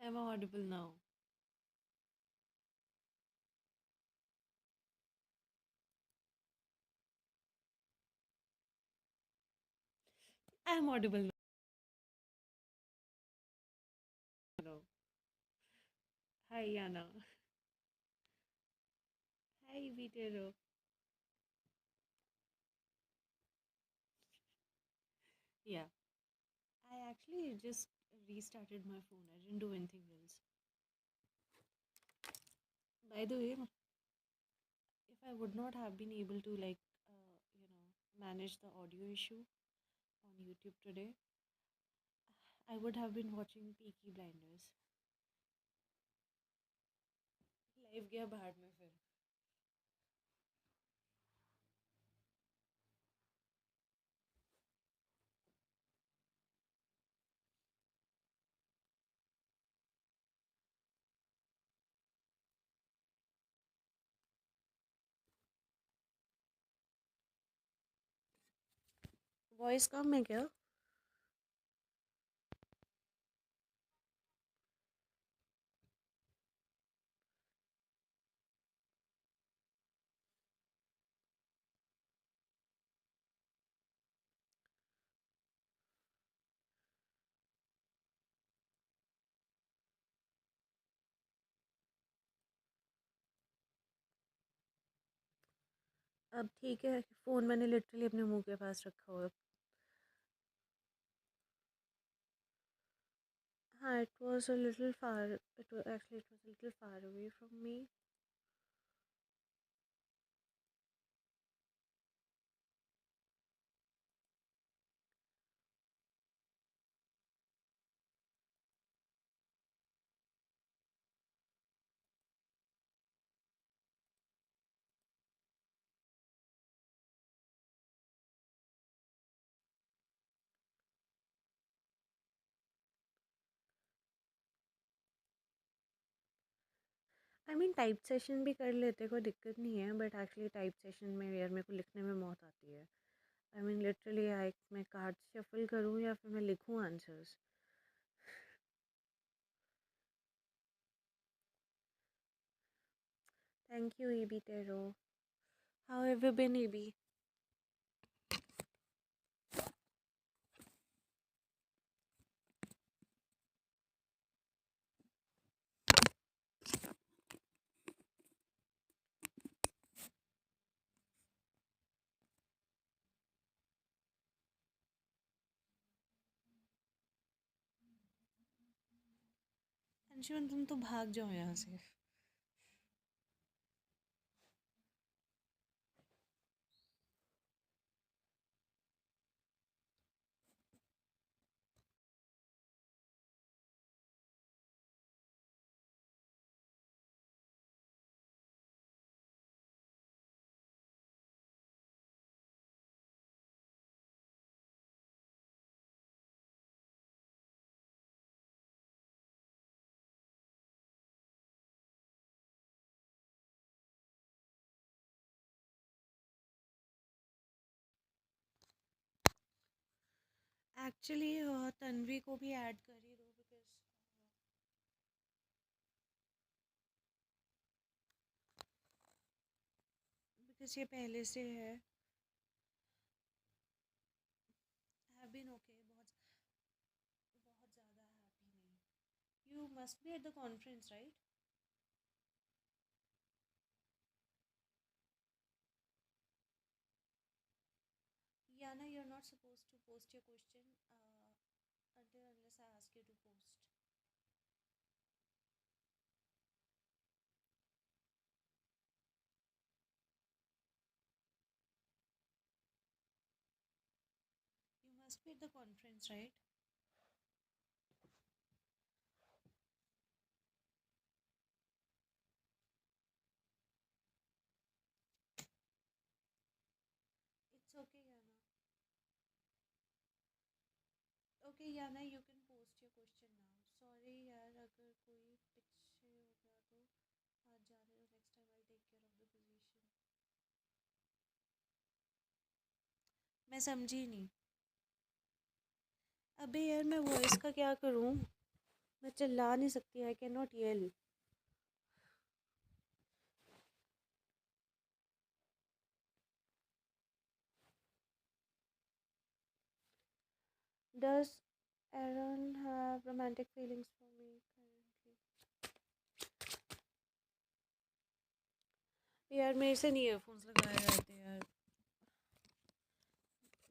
Am I audible now? I'm audible now. Hi, Yana. Hi, Vitero. Yeah, I actually just restarted my phone. I didn't do anything else. By the way, if I would not have been able to manage the audio issue on YouTube today, I would have been watching Peaky Blinders. Live गया भाड़ में फिर. Voice कम है क्या? अब ठीक है. Phone मैंने लिटरली अपने मुंह के पास रखा हुआ है. हाँ, it was a little far. It was a little far away from me. I mean type session भी कर लेते, कोई दिक्कत नहीं है, बट एक्चुअली टाइप सेशन में यार मेरे को लिखने में मौत आती है. आई मीन लिटरली मैं कार्ड शफल करूँ या फिर मैं लिखूँ answers. Thank you EB tarot. How have you been EB? Anshuman तुम तो भाग जाओ यहाँ से. एक्चुअली तन्वी को भी ऐड कर ही दो बिकॉज ये पहले से है. Have been okay. बहुत ज़्यादा हैप्पी नहीं. You must be at the conference right? Yana, you're not supposed to post your question until unless I ask you to post. You must be at the conference, right? It's okay, Yana. Okay, Yana, you can post your question now. Sorry यार, अगर कोई पीछे हो गया तो आज जाने दो. Next time I'll take care of the position. मैं समझी नहीं. अबे यार मैं वॉइस का क्या करूँ? मैं चिल्ला नहीं सकती, I can not yell. Does Aaron have romantic feelings for me currently? यार मेरे से नहीं ईयरफोन्स लगाए जाते यार.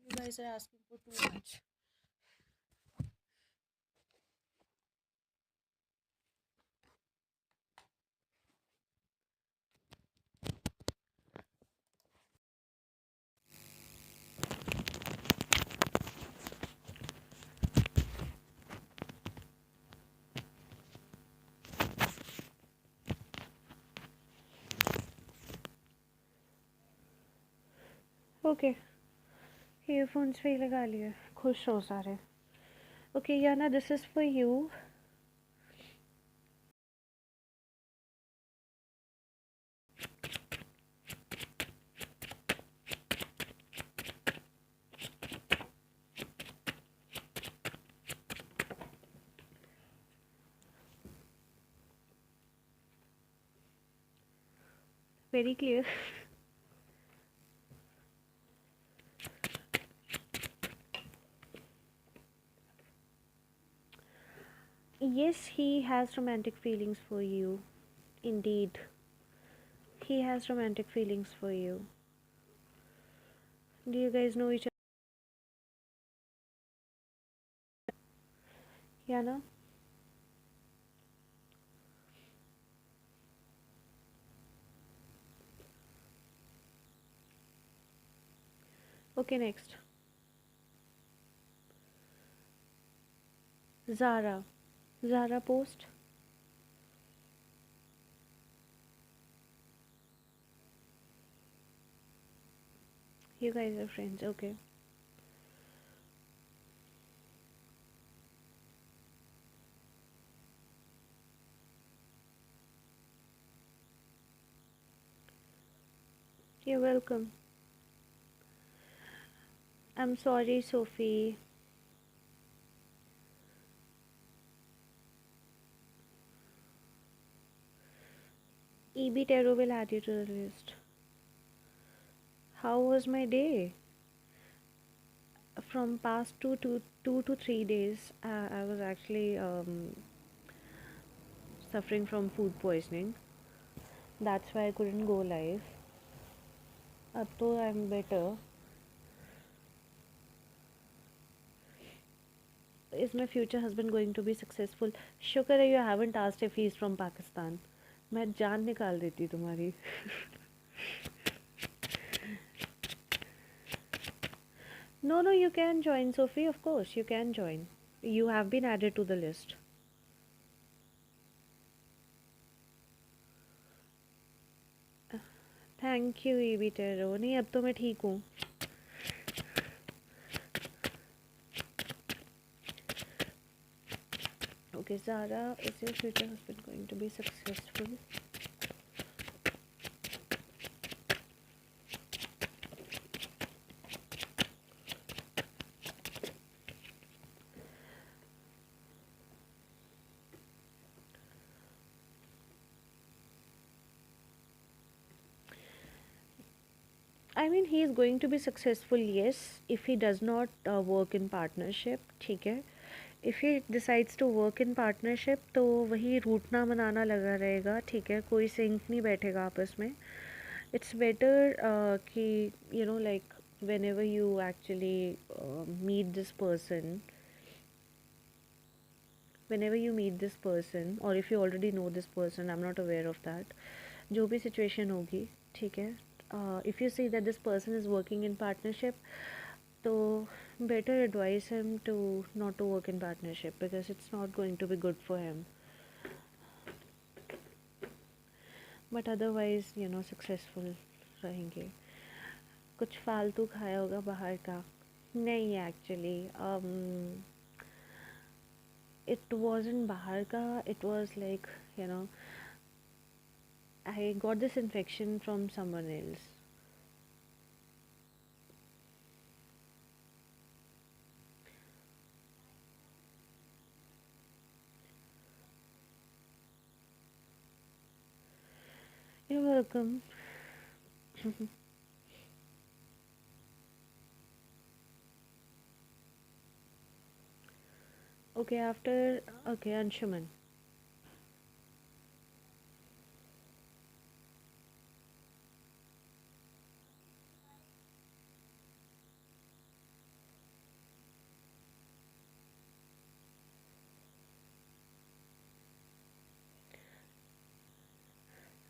You guys are asking for too much. Okay. Earphones भी लगा लिए. खुश हो सारे. Okay, Yana, this is for you. Very clear. Yes, he has romantic feelings for you. Indeed. He has romantic feelings for you. Do you guys know each other? Yana? Okay, next. Zara. Zara post. You guys are friends, okay. You're welcome. I'm sorry, Sophie. EB Tarot will add you to the list. How was my day? From past 2 to 3 days, I was actually suffering from food poisoning. That's why I couldn't go live. Ab to I'm better. Is my future husband going to be successful? शुक्र है you haven't asked if he's from Pakistan. मैं जान निकाल देती तुम्हारी. No, no, you can join, Sophie. Of course, you can join. You have been added to the list. Thank you EB tarot. नहीं, अब तो मैं ठीक हूँ. Okay, Zara, is your future husband going to be successful? I mean, he is going to be successful, yes, if he does not work in partnership, ठीक है. If he decides to work in partnership, तो वही रूठना मनाना लगा रहेगा, ठीक है. कोई सिंक नहीं बैठेगा आपस में. It's better कि you know, like whenever you actually meet this person, or if you already know this person, I'm not aware of that. जो भी situation होगी, ठीक है. If you see that this person is working in partnership, so better advise him to not to work in partnership because it's not going to be good for him. But otherwise, you know, successful रहेंगे. कुछ फालतू खाया होगा बाहर का. नहीं, actually it wasn't बाहर का. It was like, you know, I got this infection from someone else. You're welcome. Okay, after. Okay, Anshuman.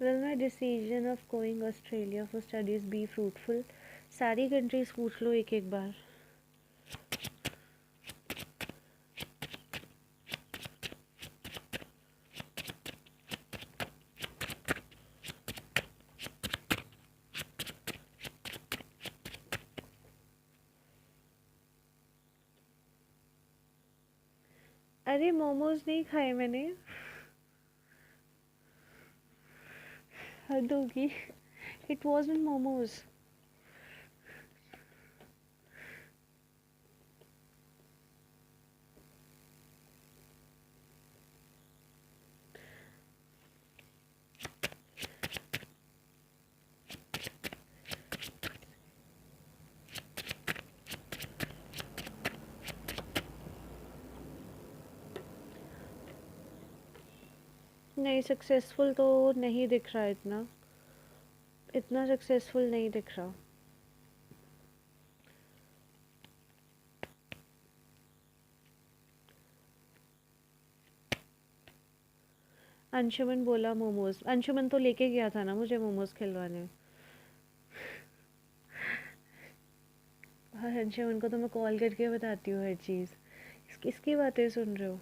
Will my decision of going Australia for studies be fruitful? सारी countries पूछ लो एक एक बार. अरे मोमोज नहीं खाए मैंने. हद होगी. It wasn't momos. नहीं, सक्सेसफुल तो नहीं दिख रहा. इतना इतना सक्सेसफुल नहीं दिख रहा. अंशुमन बोला मोमोज. अंशुमन तो लेके गया था ना मुझे मोमोज खिलवाने. और अंशुमन को तो मैं कॉल करके बताती हूँ हर चीज़. किसकी बातें सुन रहे हो?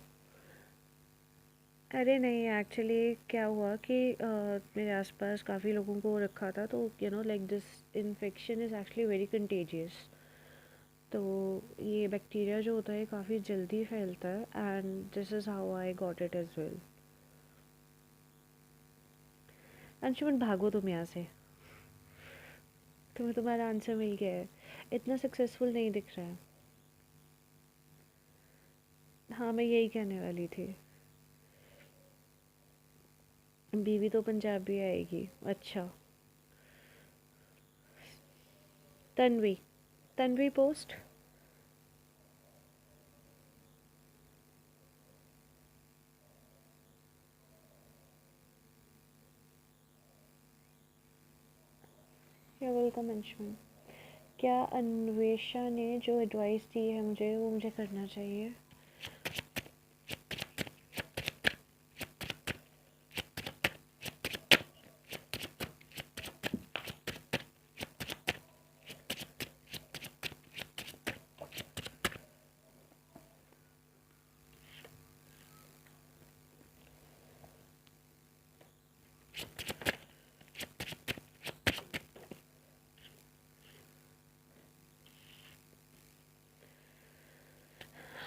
अरे नहीं, एक्चुअली क्या हुआ कि मेरे आसपास काफ़ी लोगों को रखा था, तो like this infection is actually very contagious. तो ये बैक्टीरिया जो होता है काफ़ी जल्दी फैलता है, and this is how I got it as well. Anshuman भागो तुम यहाँ से. तुम्हें तुम्हारा आंसर मिल गया है. इतना सक्सेसफुल नहीं दिख रहा है. हाँ, मैं यही कहने वाली थी. बीवी तो पंजाबी आएगी. अच्छा. तन्वी. तन्वी पोस्ट. या वेलकम अंशुमन. क्या अन्वेषा ने जो एडवाइस दी है मुझे, वो मुझे करना चाहिए?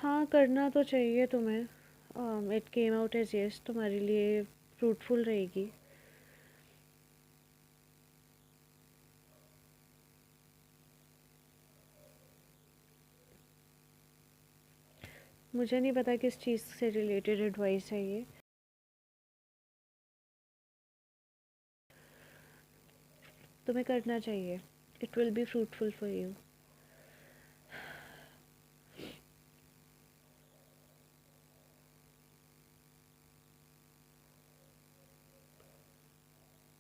हाँ, करना तो चाहिए तुम्हें. It came out as yes. तुम्हारे लिए फ्रूटफुल रहेगी. मुझे नहीं पता किस चीज़ से रिलेटेड एडवाइस है ये. तुम्हें करना चाहिए. It will be fruitful for you.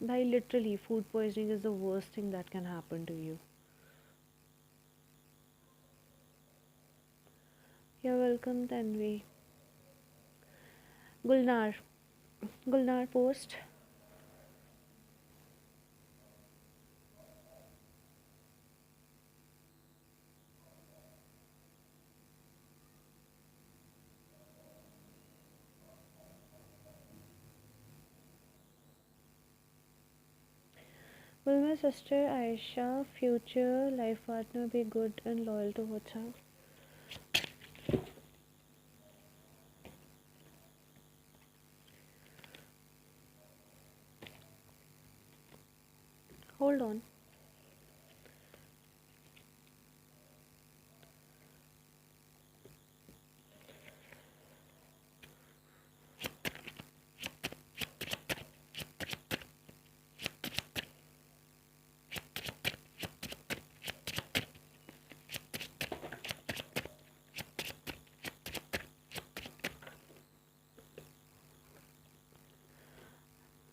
भाई literally food poisoning is the worst thing that can happen to you. You welcome Tanvi. Gulnar. Gulnar post. Will my sister Aisha future life partner be good and loyal towards her? Hold on.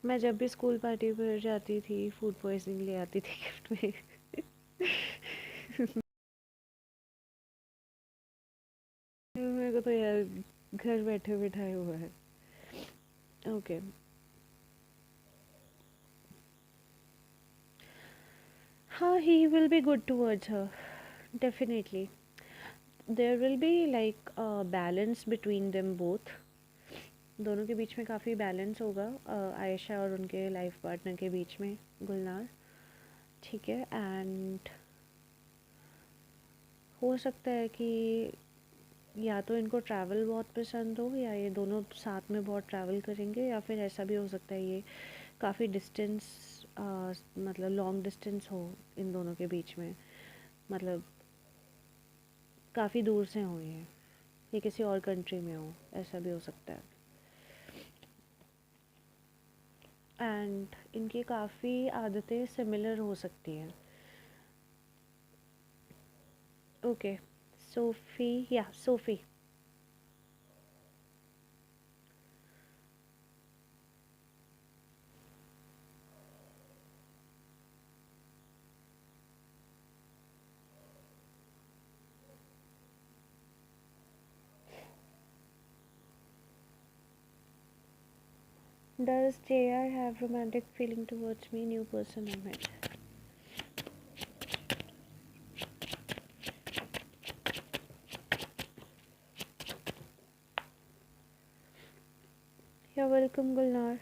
मैं जब भी school party पर जाती थी food poisoning ले आती थी gift में। मेरे को तो यार घर बैठे बिठाए हुआ है। ओके। हाँ, he will be good towards her, definitely. There will be like a balance between them both. दोनों के बीच में काफ़ी बैलेंस होगा, आयशा और उनके लाइफ पार्टनर के बीच में, गुलनार। ठीक है। एंड हो सकता है कि या तो इनको ट्रैवल बहुत पसंद हो, या ये दोनों साथ में बहुत ट्रैवल करेंगे, या फिर ऐसा भी हो सकता है ये काफ़ी डिस्टेंस, मतलब लॉन्ग डिस्टेंस हो इन दोनों के बीच में। मतलब काफ़ी दूर से हो ये किसी और कंट्री में हो, ऐसा भी हो सकता है। एंड इनकी काफ़ी आदतें सिमिलर हो सकती हैं। ओके। सोफ़ी, या SoFi. Does JR have romantic feeling towards me? New person I met. You're welcome, Gulnar.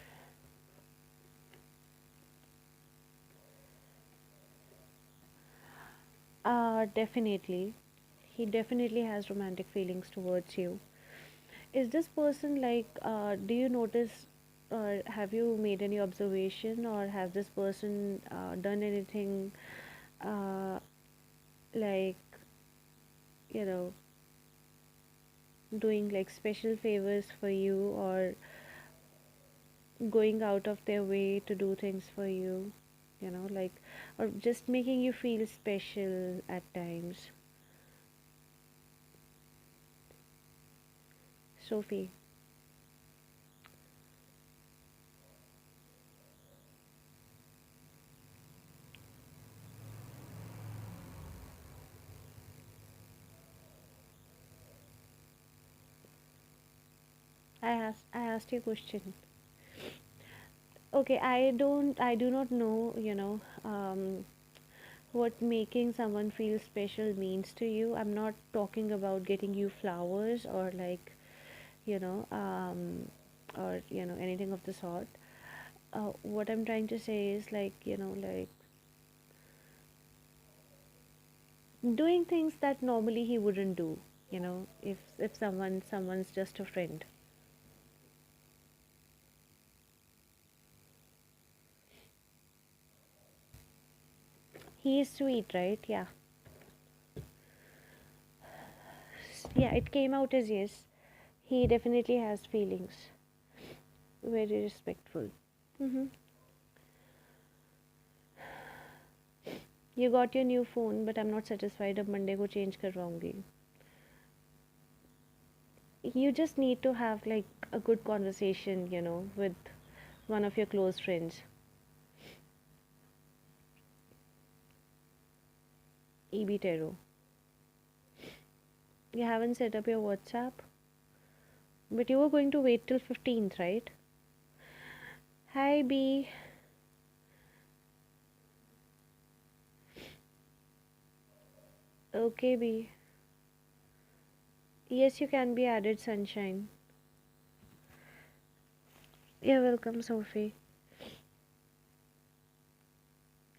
Definitely. He definitely has romantic feelings towards you. Is this person like, do you notice, or have you made any observation, or has this person done anything, uh, like, you know, doing like special favors for you, or going out of their way to do things for you, like, or just making you feel special at times? Sophie. I asked you a question. Okay, I do not know, what making someone feel special means to you. I'm not talking about getting you flowers, or like, you know, or anything of the sort. What I'm trying to say is like, like doing things that normally he wouldn't do. If someone's just a friend. He is sweet, right? Yeah. Yeah, it came out as yes. He definitely has feelings. Very respectful. Mm-hmm. You got your new phone, but I'm not satisfied. अब Monday को change करवाऊंगी. You just need to have like a good conversation, with one of your close friends. EB Tero. You haven't set up your WhatsApp, but you were going to wait till 15th, right? Hi B. Okay B. Yes, you can be added, Sunshine. You're welcome, Sophie.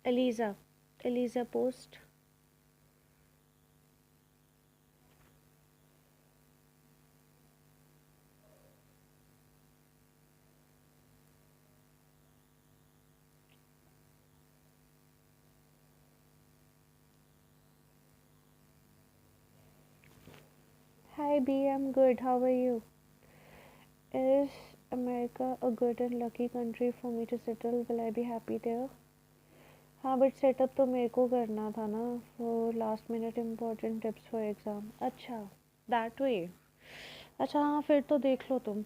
Eliza. Eliza post. Hi B, I'm good. How are you? Is America a good and lucky country for me to settle? Will I be happy there? हाँ, but setup तो मेरे को करना था ना, वो last minute important tips for exam. अच्छा, that way. अच्छा हाँ, फिर तो देख लो तुम।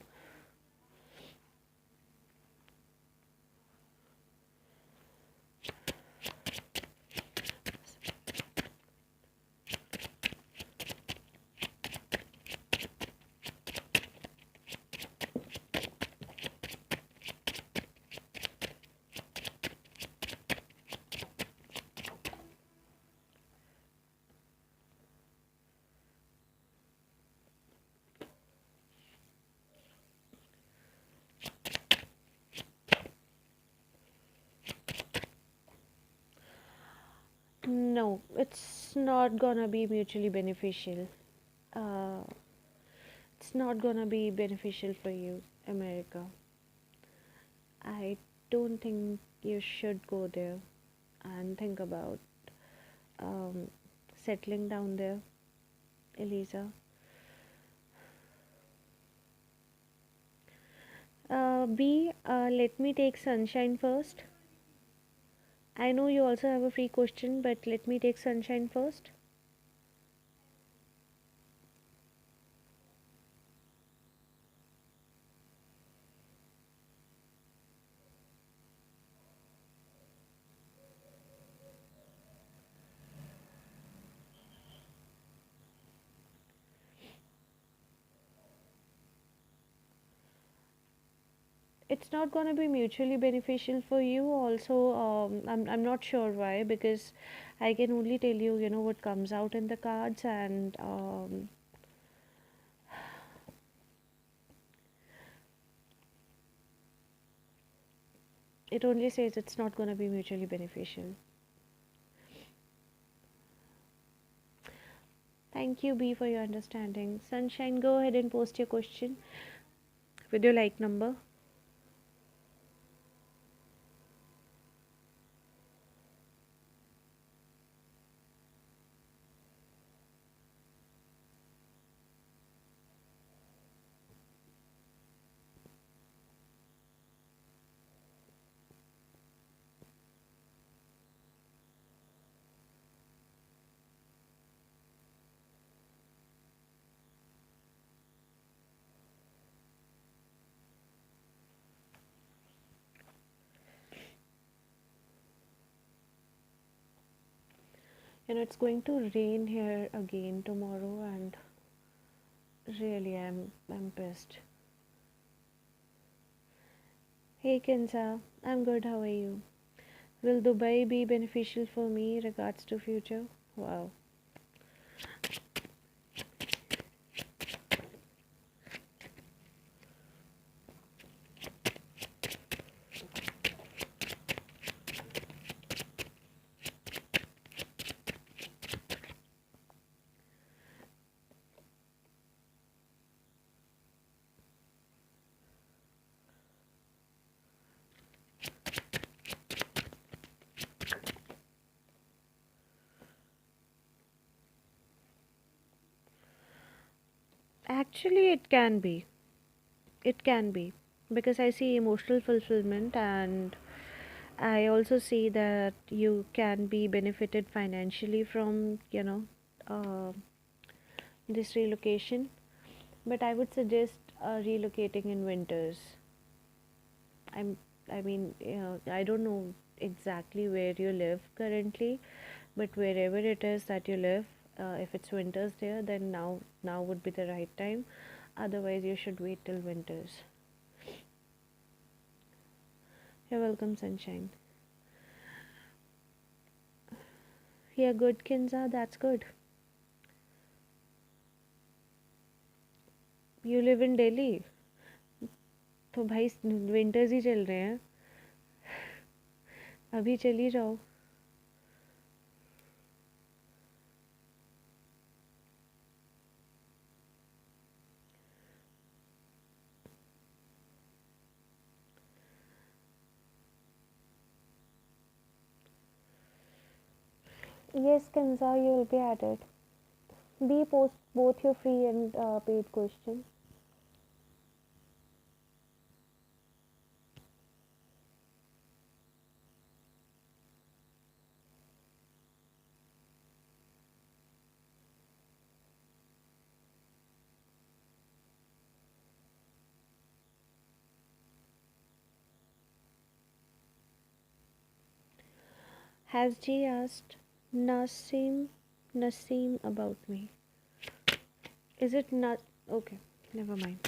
No, it's not gonna be mutually beneficial. Uh, it's not gonna be beneficial for you, America. I don't think you should go there and think about um, settling down there, Elisa. Let me take Sunshine first. I know you also have a free question, but let me take Sunshine first. It's not going to be mutually beneficial for you. Also, I'm not sure why, because I can only tell you, what comes out in the cards, and it only says it's not going to be mutually beneficial. Thank you, B, for your understanding. Sunshine, go ahead and post your question with your like number. It's going to rain here again tomorrow, and really, I'm pissed. Hey Kinza, I'm good. How are you? Will Dubai be beneficial for me regards to future? Wow. Actually, it can be. It can be. Because I see emotional fulfillment, and I also see that you can be benefited financially from, uh, this relocation. But I would suggest relocating in winters. I'm, I mean, I don't know exactly where you live currently, but wherever it is that you live, if it's winters there, then now would be the right time. Otherwise, you should wait till winters. You're welcome, Sunshine. Yeah, good, Kinza. That's good. You live in Delhi, तो भाई winters ही चल रहे हैं. अभी चली जाओ. Yes, Kinza, you will be added. Be post both your free and paid questions. Has G asked Nasim about me? Is it not? Okay, never mind.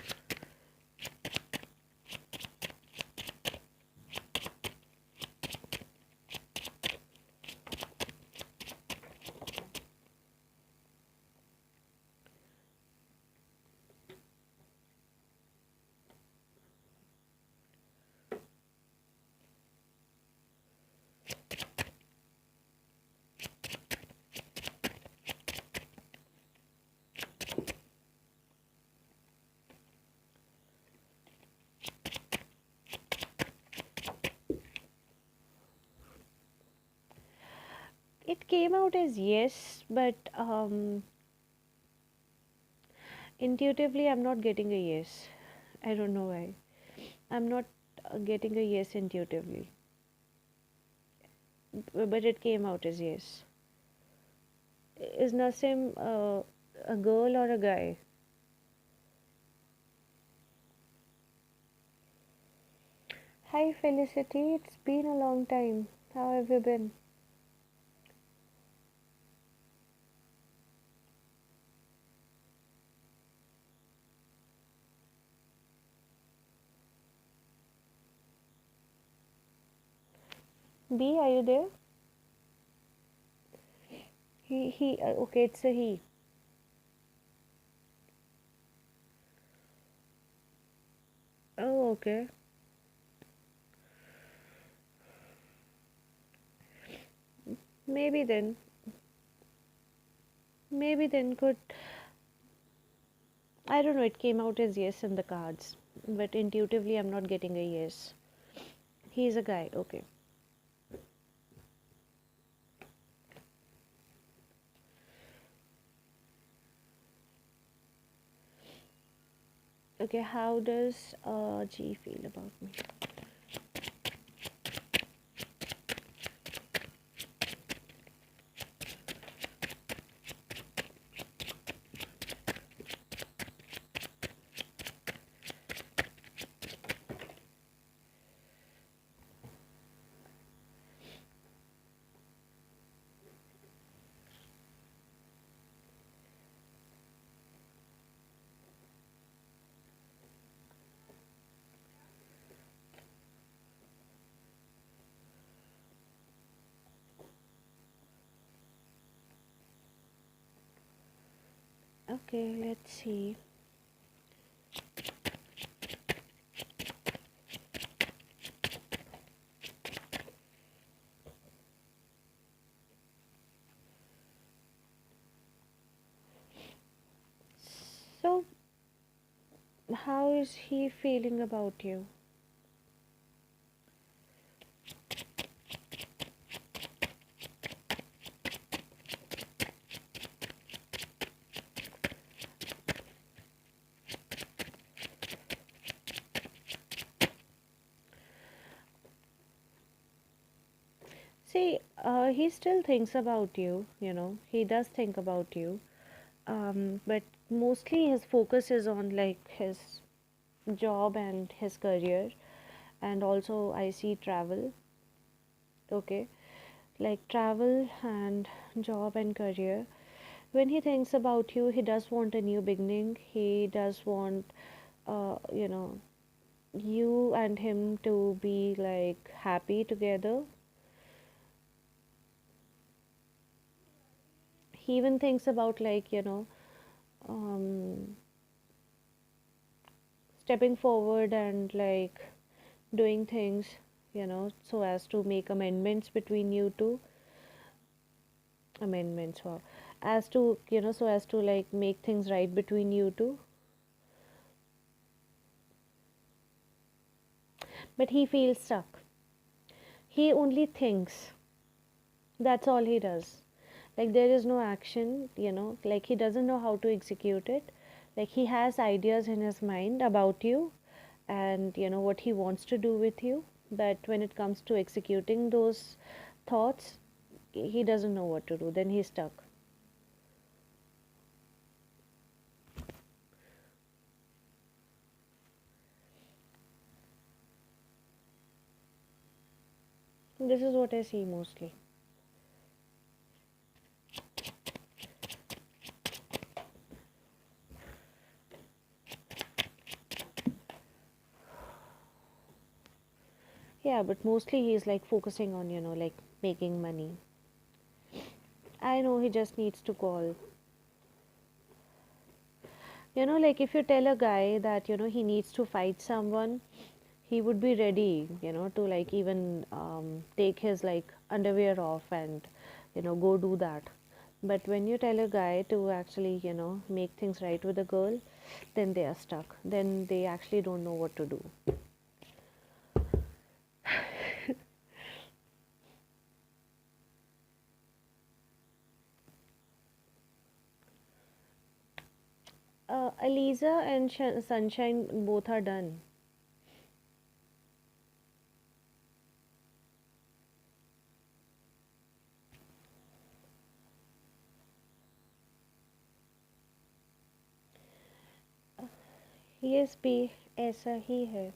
It came out as yes, but intuitively I'm not getting a yes. I don't know why. I'm not getting a yes intuitively, but it came out as yes. Is Nasim a girl or a guy? Hi Felicity, it's been a long time. How have you been? B, are you there? Okay, it's a he. Oh, okay. Maybe then, maybe then could, I don't know, it came out as yes in the cards, but intuitively I'm not getting a yes. He's a guy, okay. Okay, how does G feel about me? Okay, let's see. So, how is he feeling about you? See, he still thinks about you, he does think about you. But mostly his focus is on like his job and his career, and also I see travel. Okay, like travel and job and career. When he thinks about you, he does want a new beginning. He does want, uh, you know, you and him to be like happy together. He even thinks about like, um, stepping forward and like doing things, so as to make amendments between you two. Amendments, wow. As to, so as to like make things right between you two. But he feels stuck. He only thinks. That's all he does. Like there is no action, like he doesn't know how to execute it. Like he has ideas in his mind about you and what he wants to do with you, but when it comes to executing those thoughts, he doesn't know what to do, then he's stuck. This is what I see mostly. Yeah, but mostly he's like focusing on like making money. I know he just needs to call. Like if you tell a guy that he needs to fight someone, he would be ready to like even take his like underwear off and go do that. But when you tell a guy to actually make things right with a girl, then they are stuck, then they actually don't know what to do. Lisa and Sunshine both are done. Yes, भी ऐसा ही है.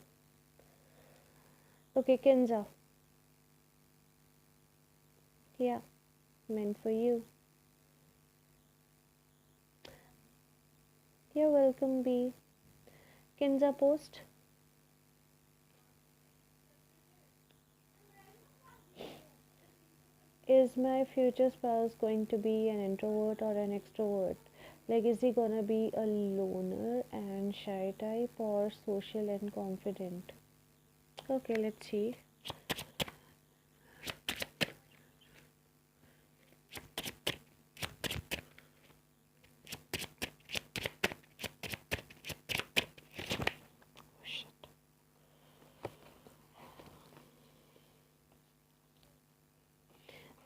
Okay, Kenza. Yeah, meant for you. You're welcome, B. Kenza post. Is my future spouse going to be an introvert or an extrovert? Like, is he gonna be a loner and shy type or social and confident? Okay, let's see.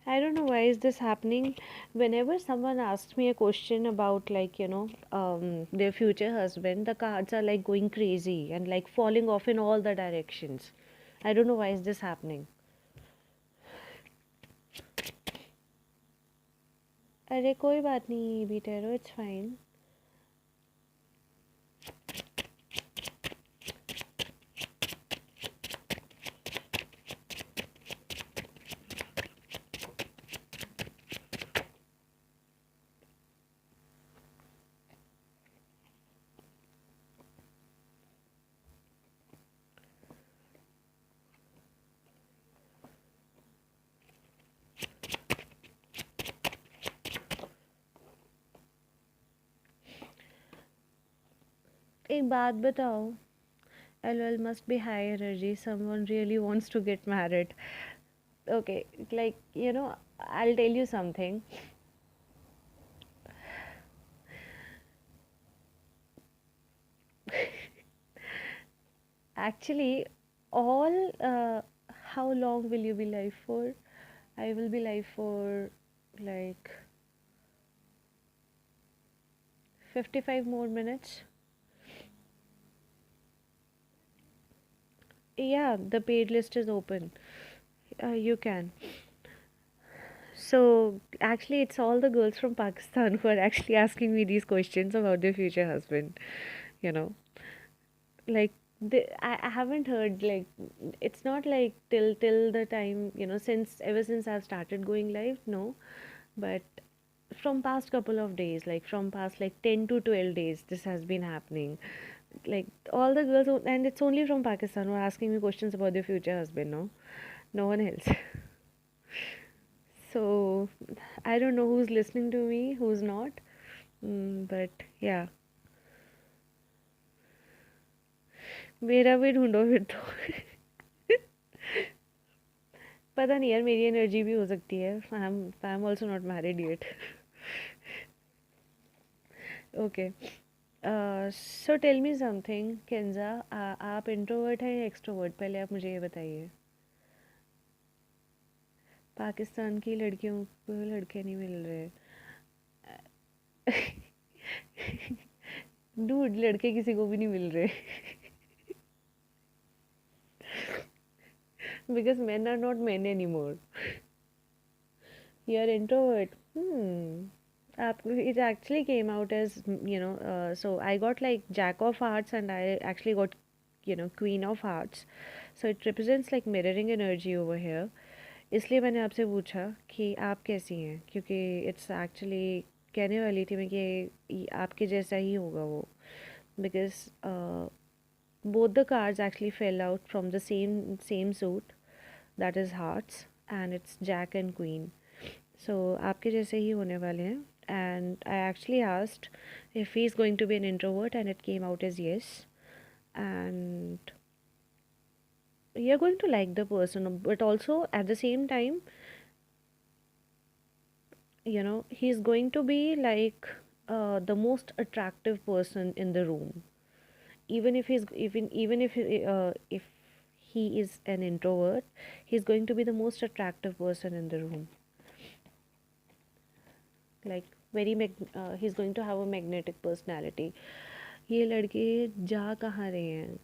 I don't know why is this happening. Whenever someone asks me a question about like their future husband, the cards are like going crazy and like falling off in all the directions. I don't know why is this happening. अरे कोई बात नहीं बीटेरो, it's fine. एक बात बताओ. LOL must be high energy. Someone really wants to get married. Okay, like I'll tell you something. Actually, all how long will you be live for? I will be live for like 55 more minutes. Yeah, the paid list is open. You can. So actually, it's all the girls from Pakistan who are actually asking me these questions about their future husband. You know, like I haven't heard like it's not like till the time since ever since I've started going live. No, but from past couple of days, like from past like 10 to 12 days, this has been happening. Like all the girls, and it's only from Pakistan who are asking me questions about their future husband. No, no one else. So I don't know who's listening to me, who's not. But yeah, मेरा भी ढूंढो फिर तो. पता नहीं यार, मेरी energy भी हो सकती है. I am also not married yet. Okay, so tell me something केंजा. आप इंट्रोवर्ट हैं या एक्सट्रोवर्ट, पहले आप मुझे ये बताइए. पाकिस्तान की लड़कियों को लड़के नहीं मिल रहे. डूड, लड़के किसी को भी नहीं मिल रहे. Because men are not men anymore. You're introvert. It actually came out as so I got like Jack of Hearts and I actually got Queen of Hearts. So it represents like mirroring energy over here. इसलिए मैंने आपसे पूछा कि आप कैसी हैं, क्योंकि it's actually कहने वाली थी मैं कि आपके जैसा ही होगा वो. Because both the cards actually fell out from the same suit, that is hearts, and it's Jack and Queen. So आपके जैसे ही होने वाले हैं. And I actually asked if he's going to be an introvert and it came out as yes. And you're going to like the person, but also at the same time he's going to be like the most attractive person in the room. Even if if he is an introvert, he's going to be the most attractive person in the room. Like he's going to have a magnetic personality. ये लड़के जा कहाँ रहे हैं?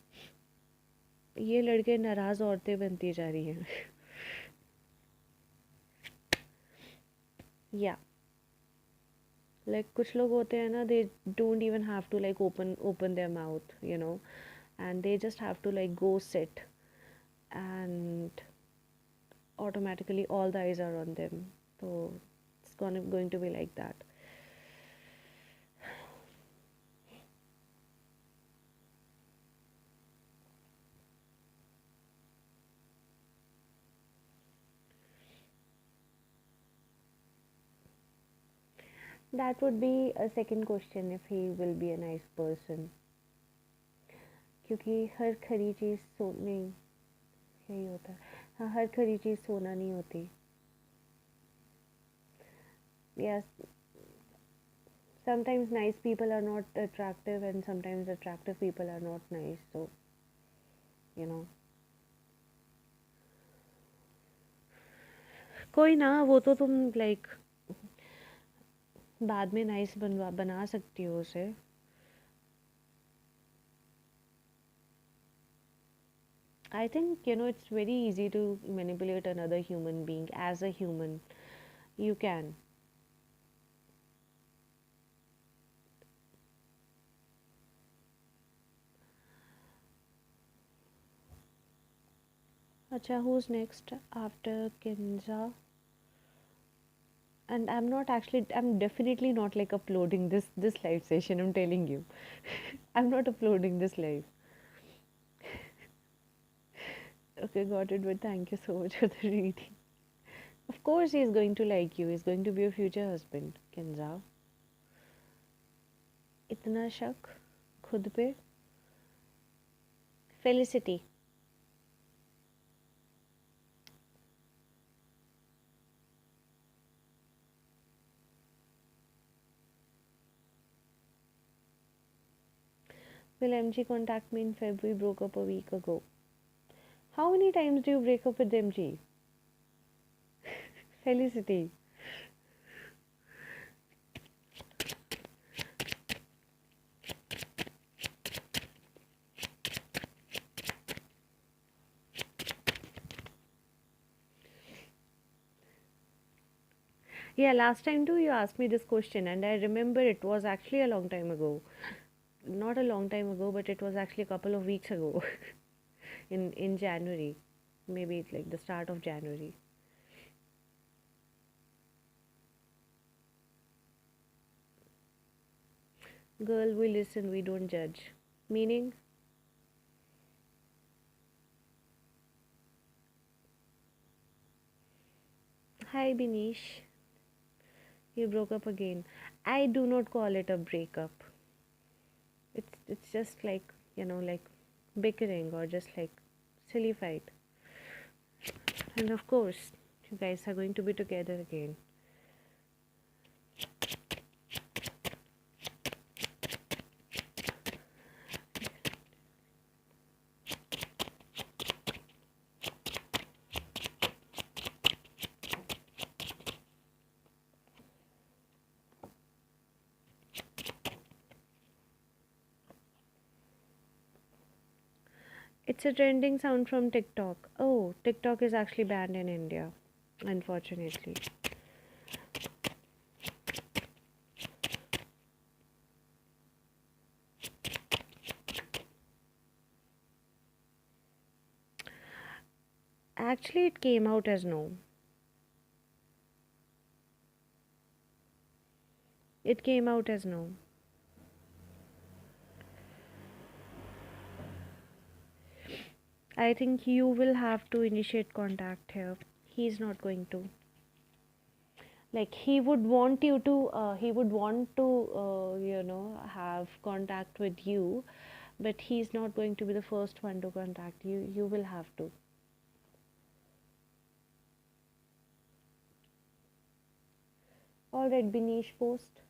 ये लड़के नाराज़ औरतें बनती जा रही हैं। या लाइक कुछ लोग होते हैं ना, they don't even have to like open their mouth, and they just have to like go sit, and automatically all the eyes are on them. So it's going to be like that. That would be a second question, if he will be a nice person. क्योंकि हर खरी चीज़ नहीं, यही होता है। हाँ, हर खरी चीज़ सोना नहीं होती। Yes, sometimes nice people are not attractive, and sometimes attractive people are not nice. So, you know, कोई ना, वो तो तुम लाइक बाद में नाइस बना सकती हो उसे। I think it's very easy to manipulate another human being as a human. You can. Acha, who's next after Kinza? And I'm definitely not like uploading this live session. I'm telling you, I'm not uploading this live. Okay, got it. But thank you so much for the reading. Of course, he's going to like you. He's going to be your future husband, Kinza. इतना शक खुद पे? Felicity. Will MG contact me in February? Broke up a week ago. How many times do you break up with MG? Felicity. Yeah, last time too you asked me this question, and I remember it was actually a long time ago. Not a long time ago, but it was actually a couple of weeks ago. in January. Maybe it's like the start of January. Girl, we listen, we don't judge. Meaning? Hi Binish. You broke up again. I do not call it a breakup. It's just like, like bickering or just like silly fight. And of course, you guys are going to be together again. It's a trending sound from TikTok. Oh, TikTok is actually banned in India, unfortunately. Actually, it came out as no. It came out as no. I think you will have to initiate contact here. He's not going to. Like he would want you to. He would want to. Have contact with you, but he's not going to be the first one to contact you. You will have to. All right, Binish, post.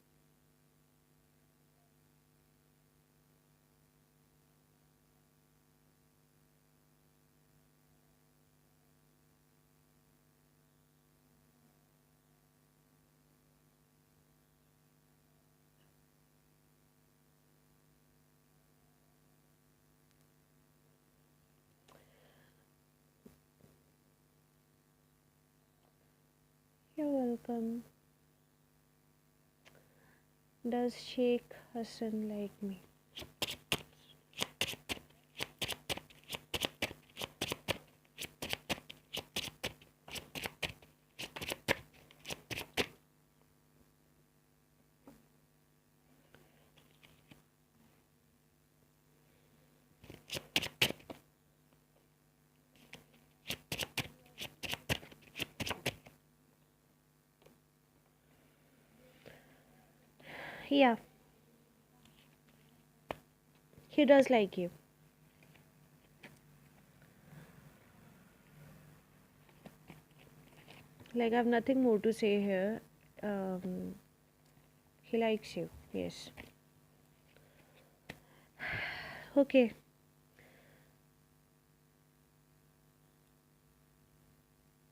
come. Does Sheikh Hassan like me? Yeah, he does like you. Like, I have nothing more to say here. Um, he likes you, yes. Okay.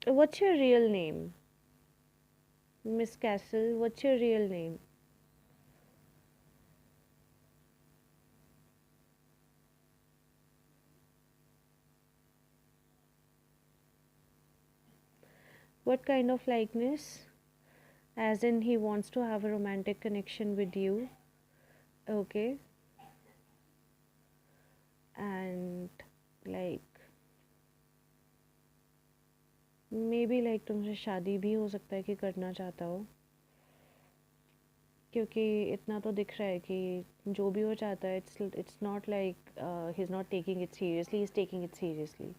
What's your real name? Miss Castle, what's your real name? What kind of likeness? As in, he wants to have a romantic connection with you. Okay. And like, may be like तुमसे शादी भी हो सकता है कि करना चाहता हो, क्योंकि इतना तो दिख रहा है कि जो भी वो चाहता है it's not like he is not taking it seriously, he is taking it seriously.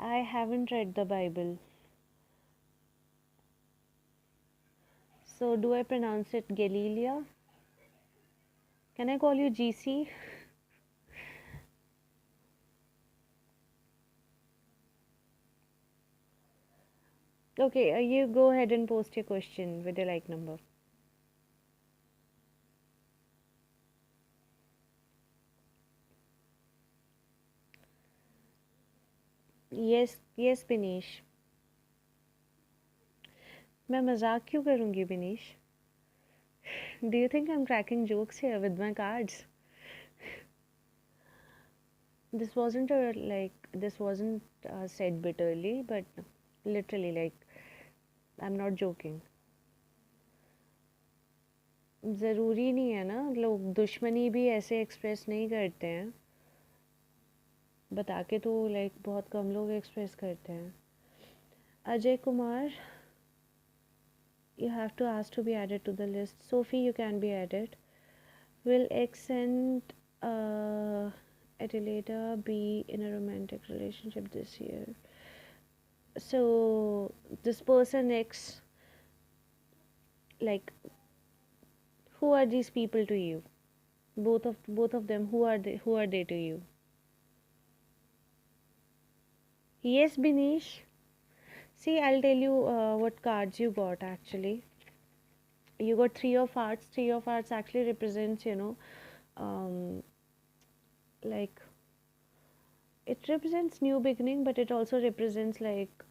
I haven't read the Bible. So do I pronounce it Galilia? Can I call you GC? Okay, you go ahead and post your question with your like number. Yes, yes, Binish. मैं मजाक क्यों करूँगी Binish? Do you think I'm cracking jokes here with my cards? This wasn't said bitterly, but literally, like, I'm not joking. ज़रूरी नहीं है ना, लोग दुश्मनी भी ऐसे एक्सप्रेस नहीं करते हैं. बता के तो लाइक बहुत कम लोग एक्सप्रेस करते हैं. Ajay Kumar, you have to ask to be added to the list. Sophie, you can be added. Will X and Adelaida be in a romantic relationship this year? So this person X, like, who are these people to you? Both of them, who are they to you? Yes, Binish. See, I'll tell you what cards you got actually. You got Three of Hearts. Three of Hearts actually represents, um, like, it represents new beginning, but it also represents like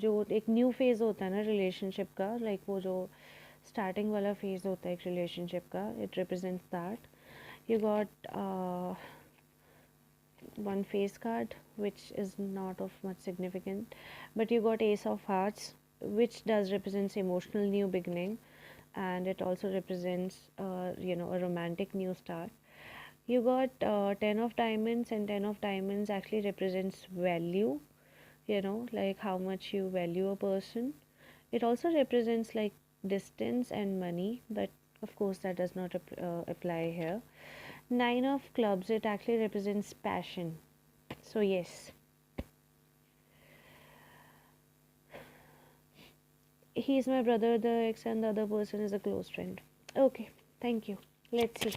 जो एक new phase होता है ना relationship का, like वो जो starting वाला phase होता है एक relationship का, it represents that. You got one face card which is not of much significant, but you got Ace of Hearts, which does represents emotional new beginning, and it also represents a romantic new start. You got Ten of Diamonds, and Ten of Diamonds actually represents value, like how much you value a person. It also represents like distance and money, but of course that does not apply here. Nine of Clubs, it actually represents passion. So yes, he's my brother, the ex, and the other person is a close friend. Okay, thank you. Let's see.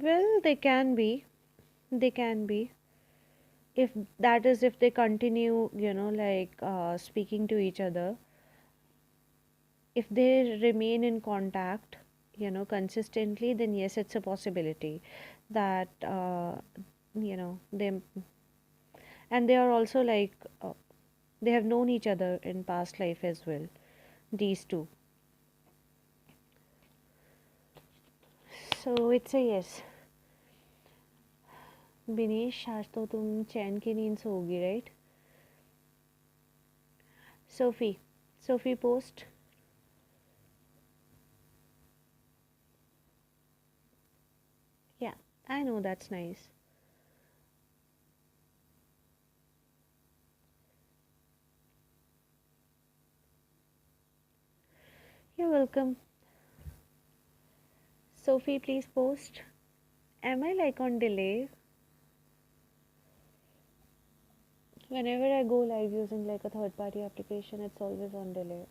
Well, they can be. They can be. If that is, if they continue, speaking to each other, if they remain in contact, consistently, then yes, it's a possibility that, they, and they are also like, they have known each other in past life as well, these two. So it's a yes. Binesh, आज तो तुम चैन की नींद सोओगी, right? Sophie post. Yeah, I know, that's nice. You're welcome. Sophie, please post. Am I like on delay? Whenever I go live using like a third party application, it's always on delay.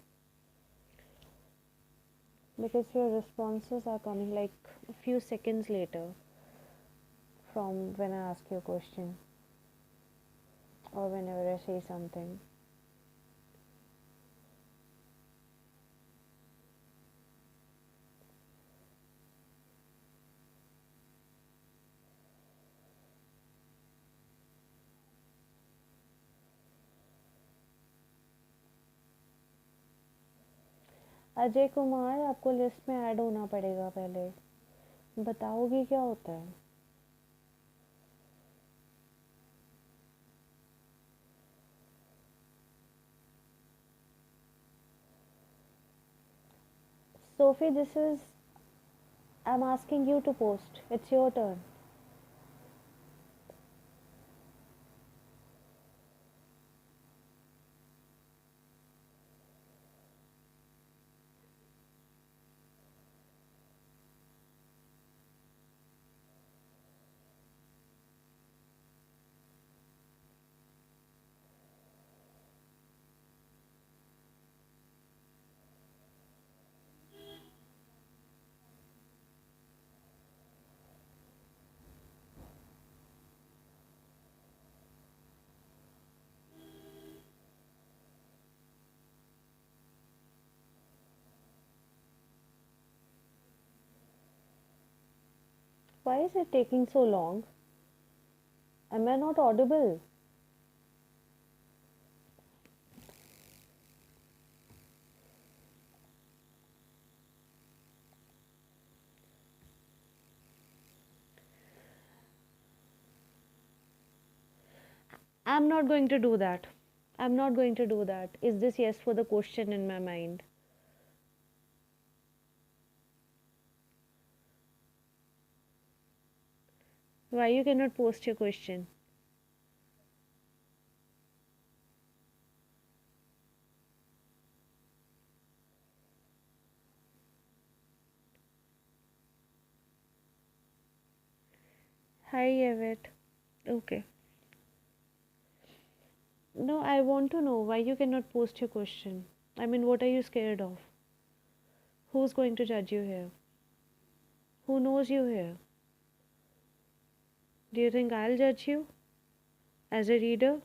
Because your responses are coming like a few seconds later from when I ask you a question or whenever I say something. Ajay Kumar, आपको list में add होना पड़ेगा पहले. बताओगे क्या होता है? Sophie, this is, I'm asking you to post. It's your turn. Why is it taking so long? Am I not audible? I'm not going to do that. I'm not going to do that. Is this yes for the question in my mind? Why you cannot post your question? Hi, Yvette. Okay. No, I want to know why you cannot post your question. I mean, what are you scared of? Who's going to judge you here? Who knows you here? Do you think I'll judge you as a reader?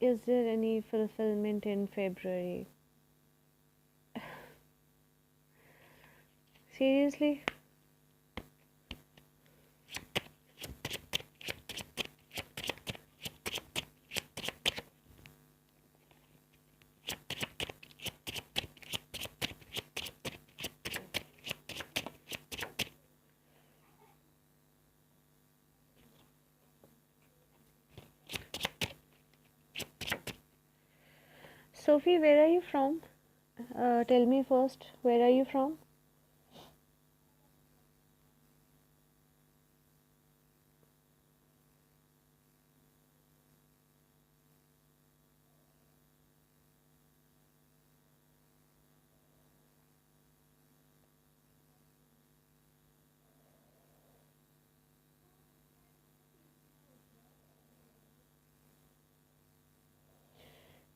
Is there any fulfillment in February? Seriously? Sophie, where are you from? Tell me first, where are you from?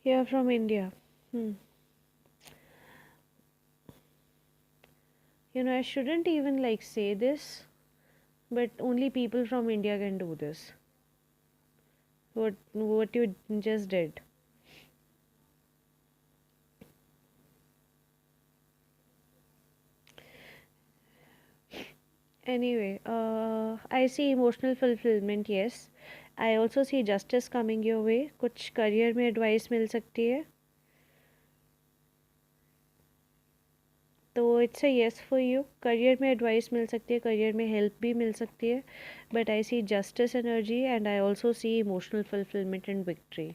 You're from India. Hmm. You know, I shouldn't even like say this, but only people from India can do this. What you just did. Anyway, I see emotional fulfillment, yes. I also see justice coming your way. कुछ career में advice मिल सकती है. तो it's a yes for you. Career में advice मिल सकती है, career में हेल्प भी मिल सकती है, but I see justice energy and I also see emotional fulfilment and victory.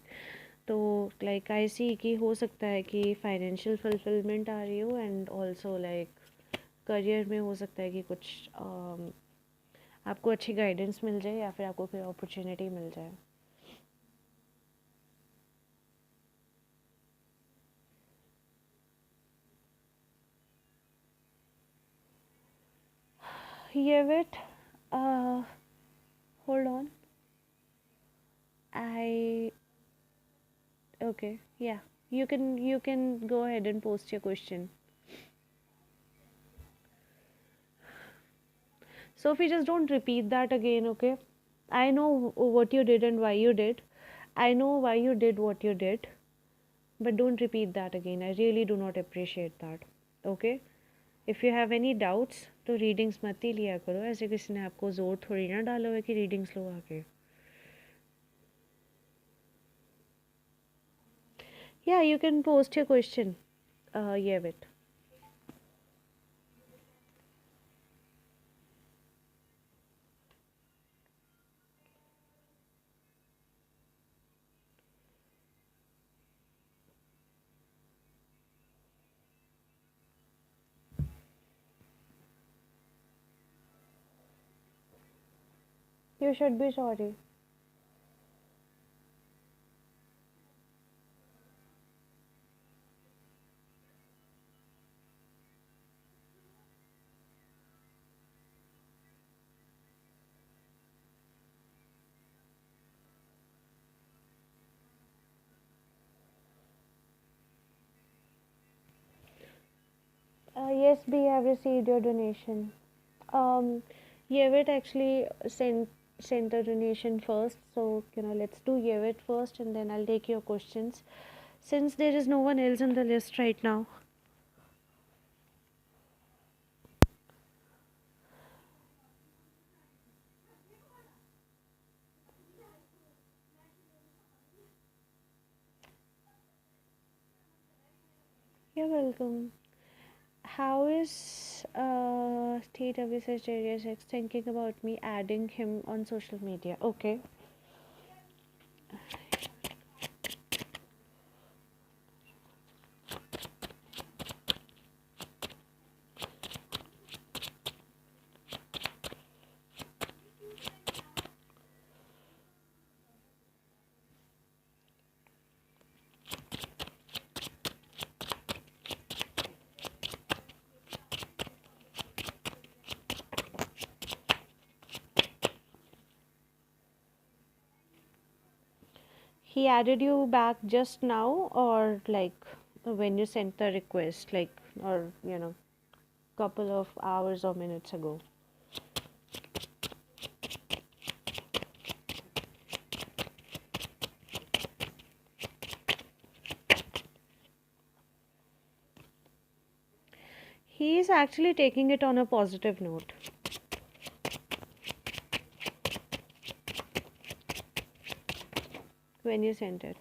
तो लाइक आई सी कि हो सकता है कि फाइनेंशियल फुलफिलमेंट आ रही हो एंड ऑल्सो लाइक करियर में हो सकता है कि कुछ आपको अच्छी गाइडेंस मिल जाए या फिर आपको कोई अपॉर्चुनिटी मिल जाए. ये wait hold on. I okay, yeah, you can go ahead and post your question. Sophie, just don't repeat that again, okay? I know what you did and why you did. I know why you did what you did, but don't repeat that again. I really do not appreciate that. Okay? If you have any doubts, तो readings मत ही लिया करो. ऐसे किसी ने आपको जोर थोड़ी ना डाला हुआ है कि रीडिंग्स लो आके. Yeah, you can post your question. Yeah, wait. You should be sorry. Yes, B, I have received your donation. Um, Yevit actually sent the donation first, so let's do Yevit first, and then I'll take your questions. Since there is no one else in the list right now. You're welcome. How is TW6 thinking about me adding him on social media? Okay. He added you back just now, or like when you sent the request, like, or couple of hours or minutes ago? He is actually taking it on a positive note. When you sent it.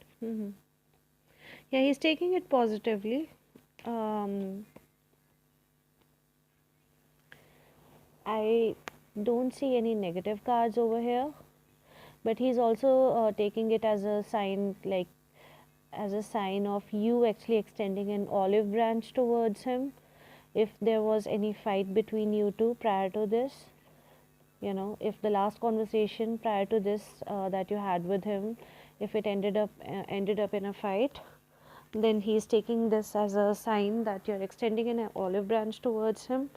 Yeah, he's taking it positively. I don't see any negative cards over here, but he's also taking it as a sign, like as a sign of you actually extending an olive branch towards him. If there was any fight between you two prior to this, if the last conversation prior to this that you had with him, if it ended up in a fight, then he's taking this as a sign that you're extending an olive branch towards him.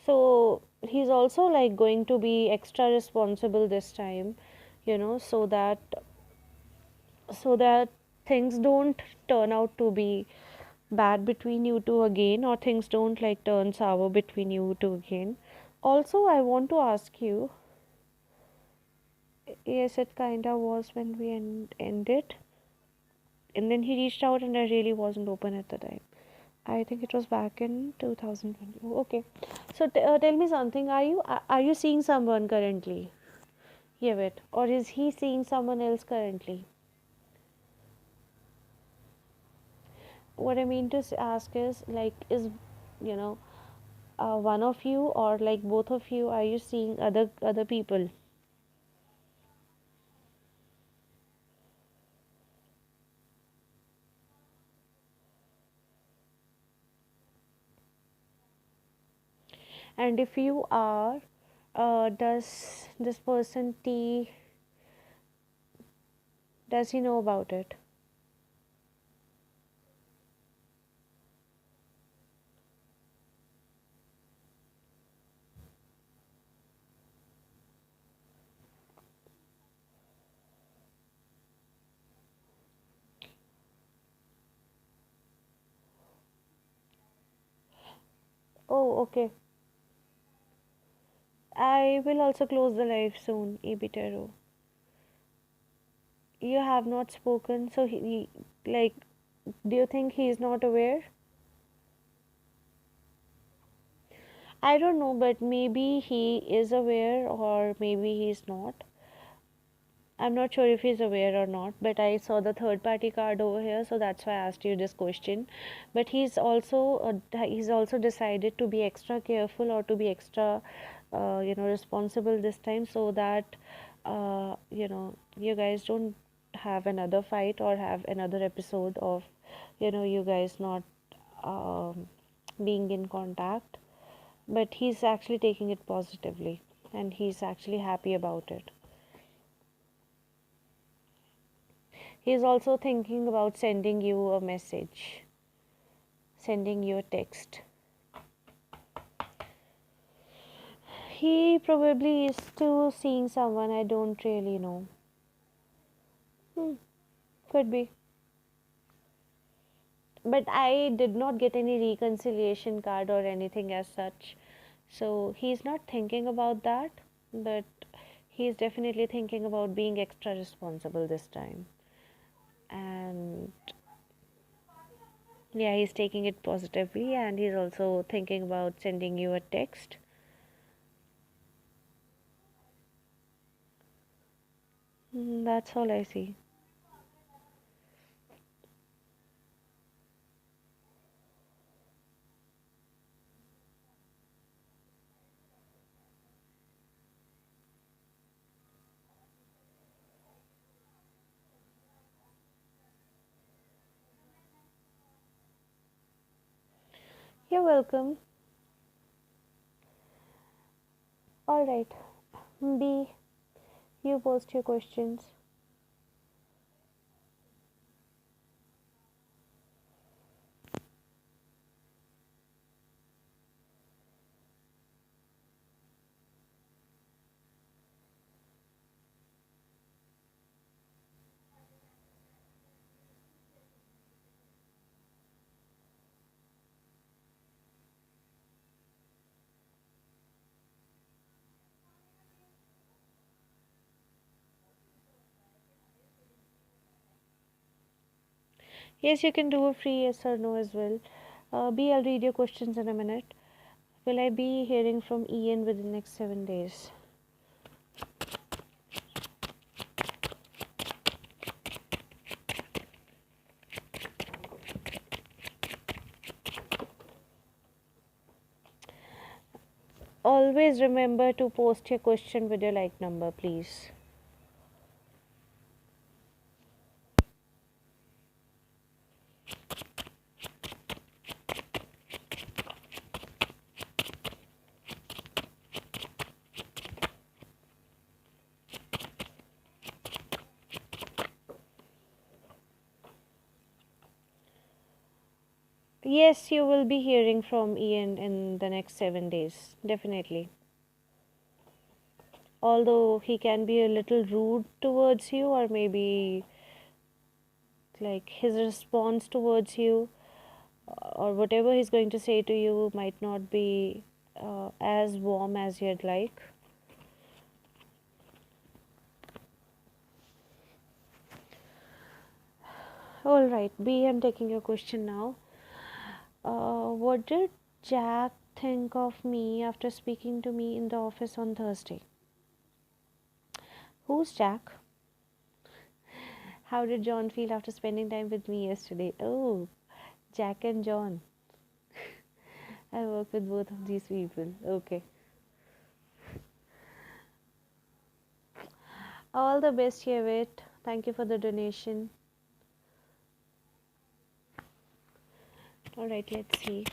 So he's also like going to be extra responsible this time, so that things don't turn out to be bad between you two again, or things don't like turn sour between you two again. Also, I want to ask you, yes, it kinda was when we ended, and then he reached out, and I really wasn't open at the time. I think it was back in 2020. Oh, okay. So tell me something. Are you seeing someone currently? Yeah, wait. Or is he seeing someone else currently? What I mean to ask is like, you know, one of you or like both of you, are you seeing other people? And if you are, does this person T, does he know about it? Oh, okay. I will also close the live soon, Ibitero. You have not spoken, so like, do you think he is not aware? I don't know, but maybe he is aware or maybe he's not. I'm not sure if he's aware or not, but I saw the third party card over here, so that's why I asked you this question. But he's also decided to be extra careful or to be extra responsible this time, so that you guys don't have another fight or have another episode of you guys not um, being in contact. But he's actually taking it positively, and he's actually happy about it. He's also thinking about sending you a message, sending you a text. He probably is still seeing someone, I don't really know. Hmm, could be. But I did not get any reconciliation card or anything as such. So he's not thinking about that, but he's definitely thinking about being extra responsible this time. And yeah, he's taking it positively, and he's also thinking about sending you a text. That's all I see. You're welcome. All right. B, you post your questions. Yes, you can do a free yes or no as well. B, I'll read your questions in a minute. Will I be hearing from Ian within the next 7 days? Always remember to post your question with your like number, please. Yes, you will be hearing from Ian in the next 7 days, definitely. Although he can be a little rude towards you, or maybe like his response towards you, or whatever he's going to say to you might not be as warm as you'd like. All right, B, I'm taking your question now. What did Jack think of me after speaking to me in the office on Thursday? Who's Jack? How did John feel after spending time with me yesterday? Oh, Jack and John. I work with both of these people. Okay. All the best, Yevit. Thank you for the donation. All right, let's see.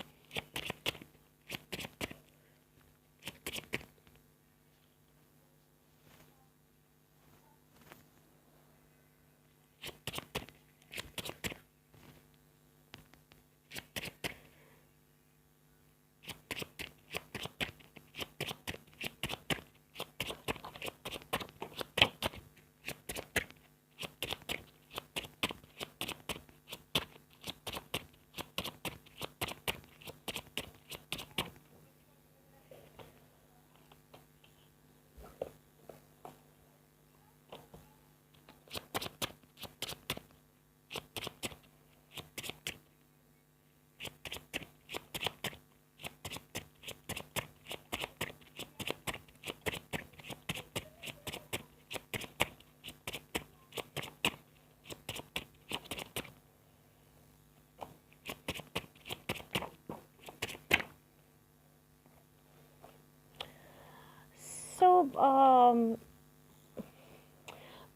So,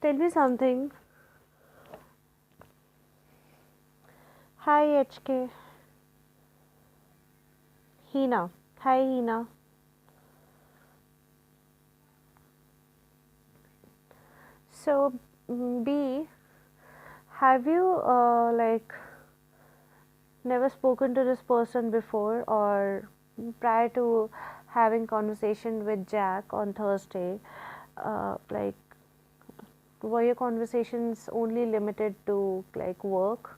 tell me something. Hi, HK. Hina. Hi, Hina. So, B, have you never spoken to this person before, or prior to having conversation with Jack on Thursday, like were your conversations only limited to like work?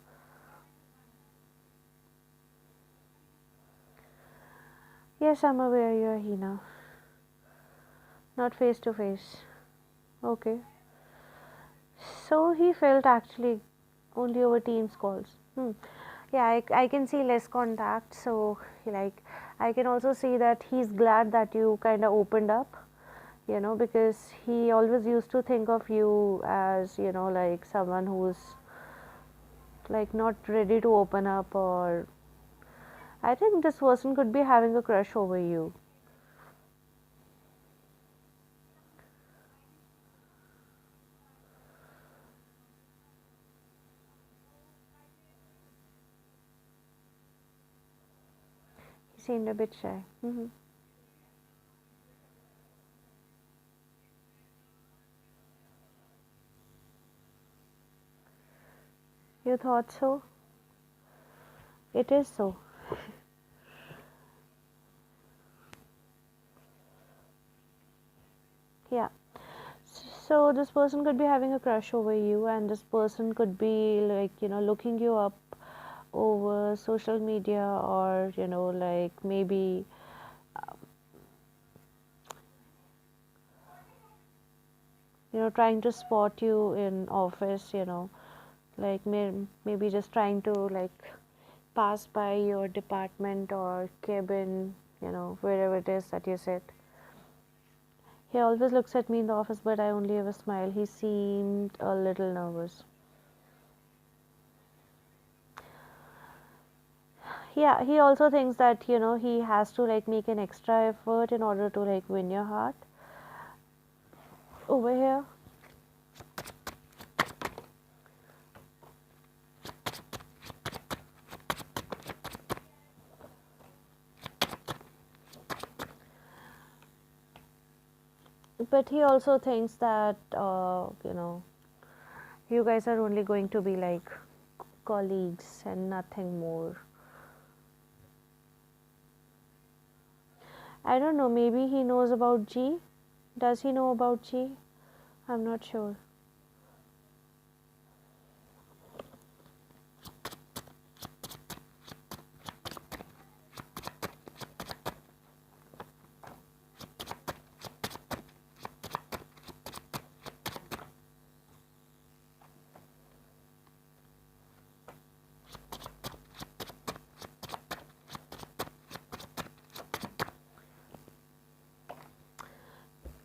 Yes, I'm aware you're Hina. Not face to face. Okay. So he felt actually only over Teams calls. Yeah, I can see less contact. So like I can also see that he's glad that you kind of opened up, because he always used to think of you as, like someone who's like not ready to open up, or I think this person could be having a crush over you. He seemed a bit shy. You thought so? It is so. Yeah. So this person could be having a crush over you, and this person could be like, looking you up over social media, or, like maybe trying to spot you in office, like maybe just trying to like pass by your department or cabin, wherever it is that you sit. He always looks at me in the office, but I only ever smile. He seemed a little nervous. Yeah, he also thinks that, he has to like make an extra effort in order to like win your heart over here. But he also thinks that, you guys are only going to be like colleagues and nothing more. I don't know, maybe he knows about G. Does he know about G? I'm not sure.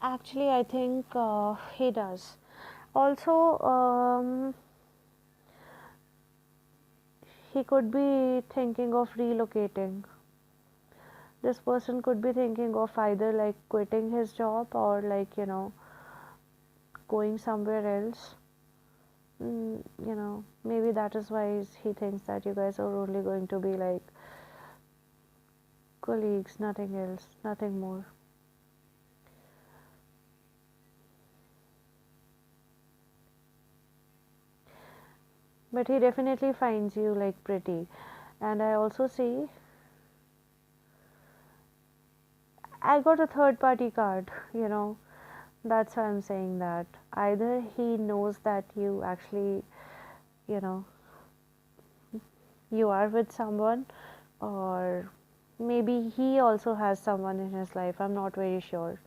Actually, I think he does. Also, he could be thinking of relocating. This person could be thinking of either like quitting his job or like, going somewhere else. Maybe that is why he thinks that you guys are only going to be like colleagues, nothing else, nothing more. But he definitely finds you like pretty. And I also see I got a third party card. That's why I'm saying that. Either he knows that you actually, you know, you are with someone, or maybe he also has someone in his life. I'm not very sure.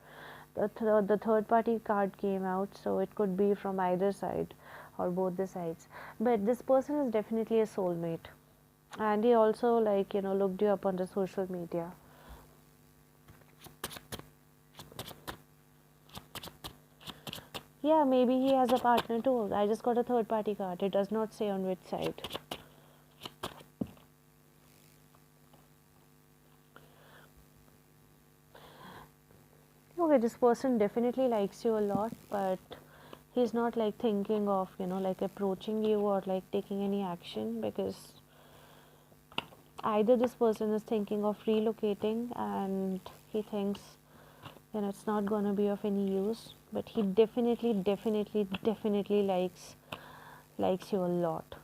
The third party card came out, so it could be from either side or both the sides. But this person is definitely a soulmate, and he also like looked you up on the social media. Yeah, maybe he has a partner too. I just got a third party card. It does not say on which side. Okay, this person definitely likes you a lot, but he's not like thinking of, like approaching you or like taking any action, because either this person is thinking of relocating and he thinks, it's not going to be of any use, but he definitely likes you a lot.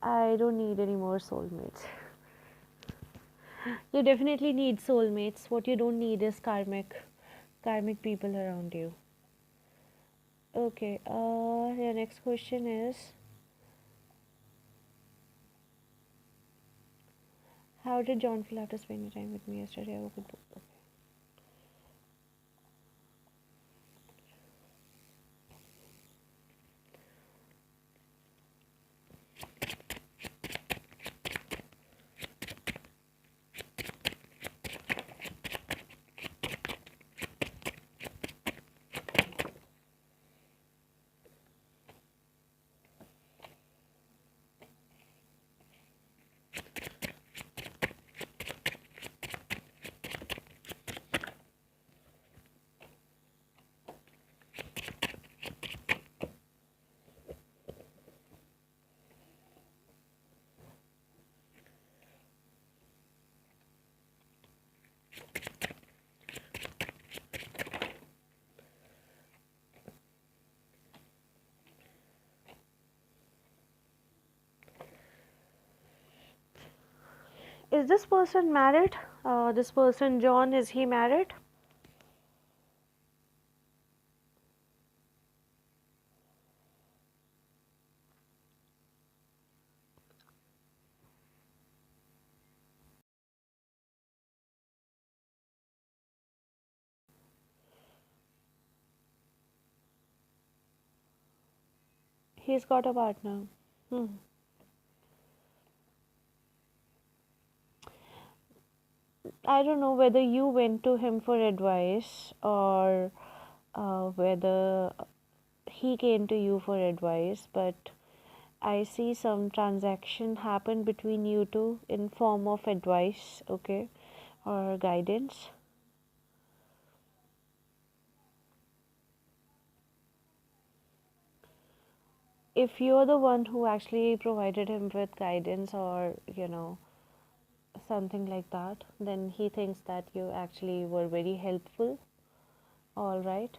I don't need any more soulmates. You definitely need soulmates. What you don't need is karmic people around you. Okay, your next question is, how did John feel after spending time with me yesterday? I woke up. Is this person married? This person, John, is he married? He's got a partner. Hmm. I don't know whether you went to him for advice, or whether he came to you for advice, but I see some transaction happen between you two in form of advice, okay, or guidance. If you're the one who actually provided him with guidance, or something like that, then he thinks that you actually were very helpful, all right.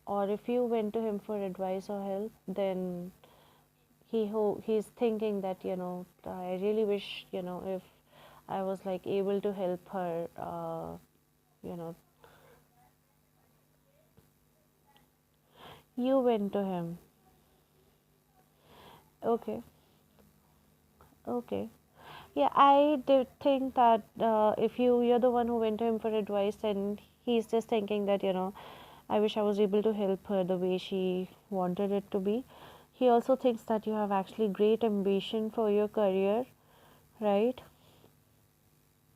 Or if you went to him for advice or help, then he's thinking that, I really wish, if I was like able to help her, you know, you went to him. Okay, okay. Yeah, I did think that if you're the one who went to him for advice, and he's just thinking that, I wish I was able to help her the way she wanted it to be. He also thinks that you have actually great ambition for your career, right?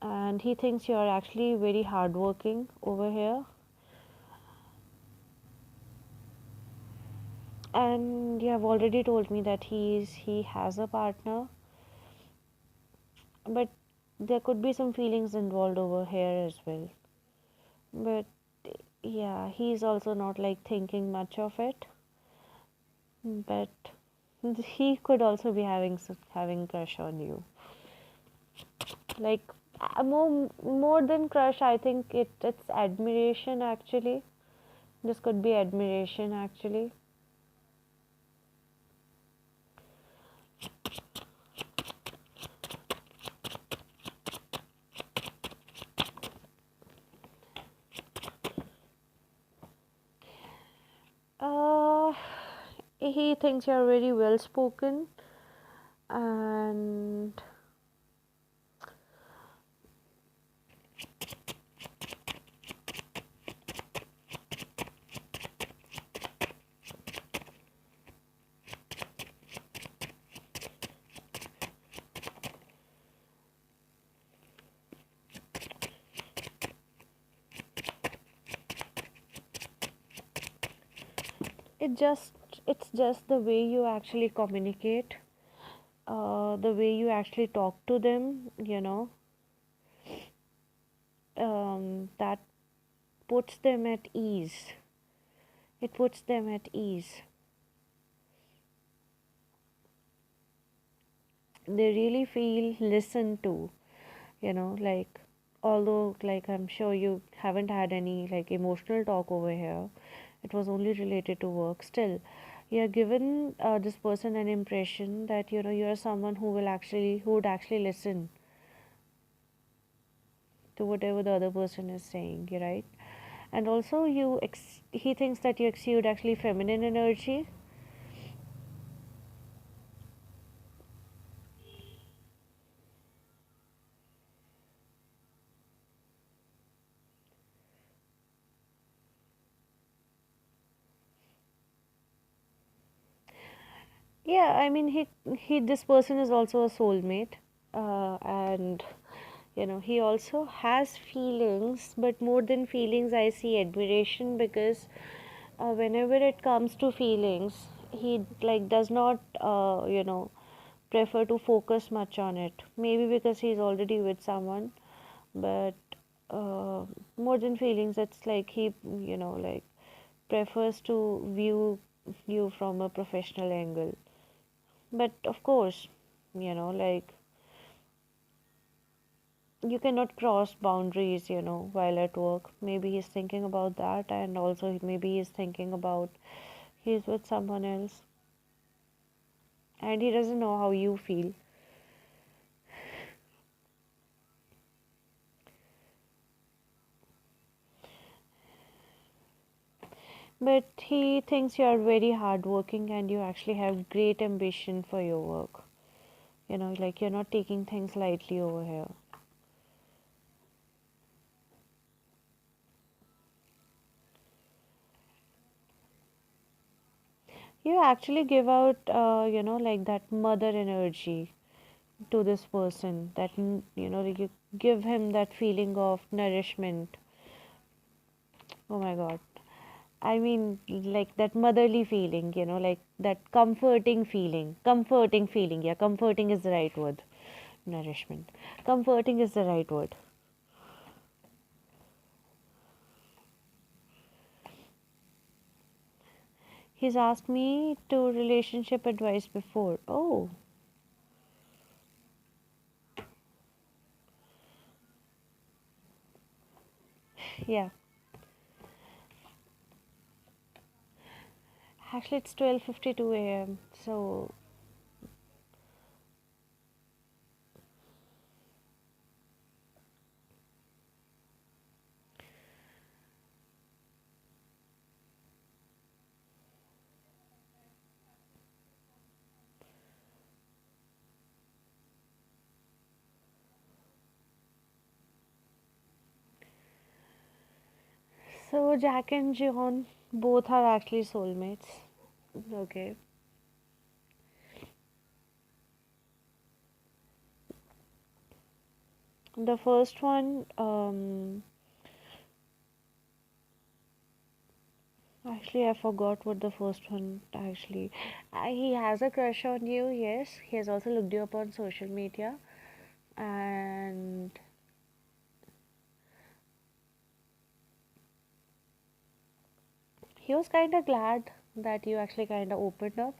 And he thinks you are actually very hardworking over here. And you have already told me that he has a partner, but there could be some feelings involved over here as well. But yeah, he's also not like thinking much of it. But he could also be having crush on you. Like more than crush, I think it's admiration actually. This could be admiration actually. Uh, he thinks you're very well spoken, and it's just the way you actually communicate, the way you actually talk to them, that puts them at ease. It puts them at ease. They really feel listened to, like, although, like, I'm sure you haven't had any like emotional talk over here, it was only related to work. Still, you're given this person an impression that, you're someone who would actually listen to whatever the other person is saying, right? And also, he thinks that you exude actually feminine energy. Yeah, I mean, he this person is also a soulmate, and he also has feelings, but more than feelings, I see admiration, because whenever it comes to feelings, he like does not prefer to focus much on it. Maybe because he's already with someone, but uh, more than feelings, it's like he like prefers to view you from a professional angle. But of course, like, you cannot cross boundaries, while at work. Maybe he's thinking about that, and also maybe he's thinking about he's with someone else, and he doesn't know how you feel. But he thinks you are very hardworking, and you actually have great ambition for your work. Like, you're not taking things lightly over here. You actually give out, like that mother energy to this person, that, you give him that feeling of nourishment. Oh my God. I mean, like that motherly feeling, like that comforting feeling. Yeah, comforting is the right word. Nourishment. Comforting is the right word. He's asked me to relationship advice before. Oh, Yeah. Actually, it's 12:52 a.m. So, Jack and John both are actually soulmates. Okay. The first one, actually, I forgot what the first one actually. He has a crush on you, yes. He has also looked you up on social media, and he was kind of glad that you actually kind of opened up.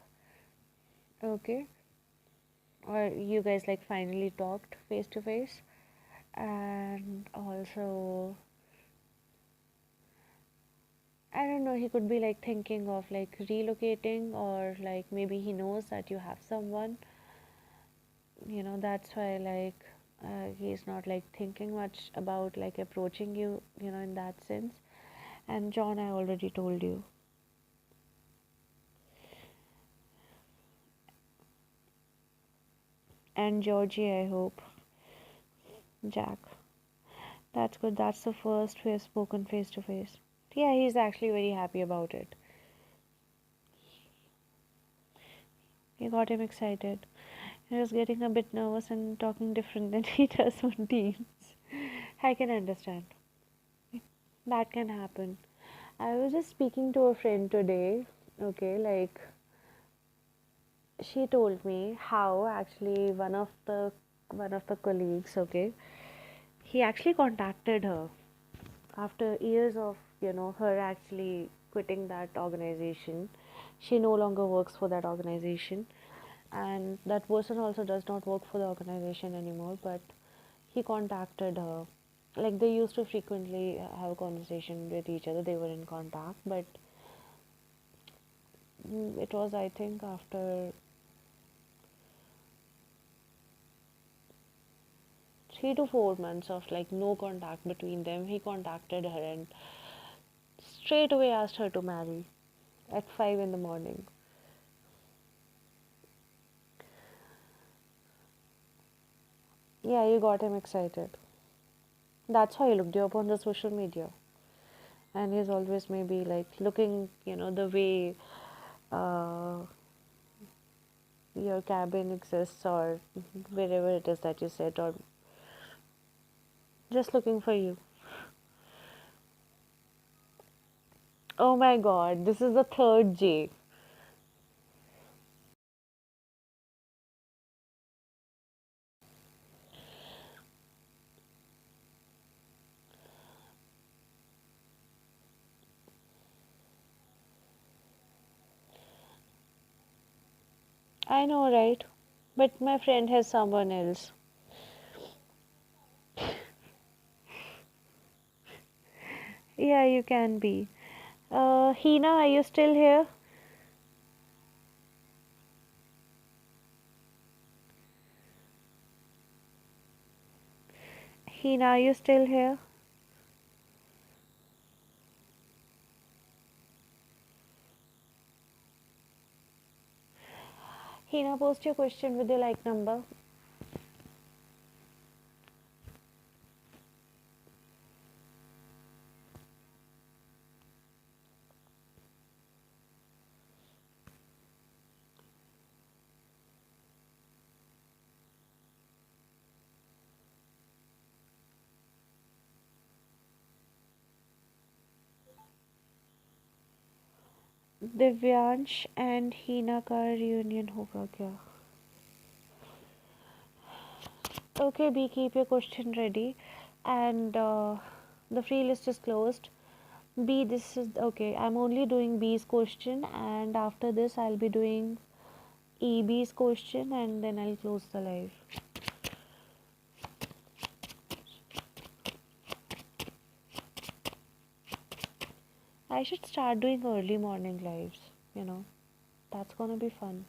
Okay. Or you guys like finally talked face to face, and also I don't know, he could be like thinking of like relocating, or like maybe he knows that you have someone, that's why like he's not like thinking much about like approaching you, in that sense. And John, I already told you. And Georgie, I hope. Jack. That's good. That's the first we have spoken face to face. Yeah, he's actually very happy about it. You got him excited. He was getting a bit nervous and talking different than he does on Teams. I can understand. That can happen. I was just speaking to a friend today, okay, like she told me how actually one of the colleagues, okay, he actually contacted her after years of, her actually quitting that organization. She no longer works for that organization, and that person also does not work for the organization anymore, but he contacted her. Like they used to frequently have a conversation with each other, they were in contact, but it was, I think, after 3 to 4 months of like no contact between them, he contacted her and straight away asked her to marry at 5 in the morning. Yeah, you got him excited. That's how he looked you up on the social media. And he's always maybe like looking, the way uh, your cabin exists, or wherever it is that you sit, or just looking for you. Oh my god, this is the third J. I know, right? But my friend has someone else. Yeah, you can be. Hina, are you still here? Hina, are you still here? Hina, post your question with your like number. Divyansh and Heena का reunion होगा क्या? Okay, B, keep your question ready. And the free list is closed. B, this is okay. I'm only doing B's question, and after this, I'll be doing EB's question, and then I'll close the live. I should start doing early morning lives, you know. That's gonna be fun.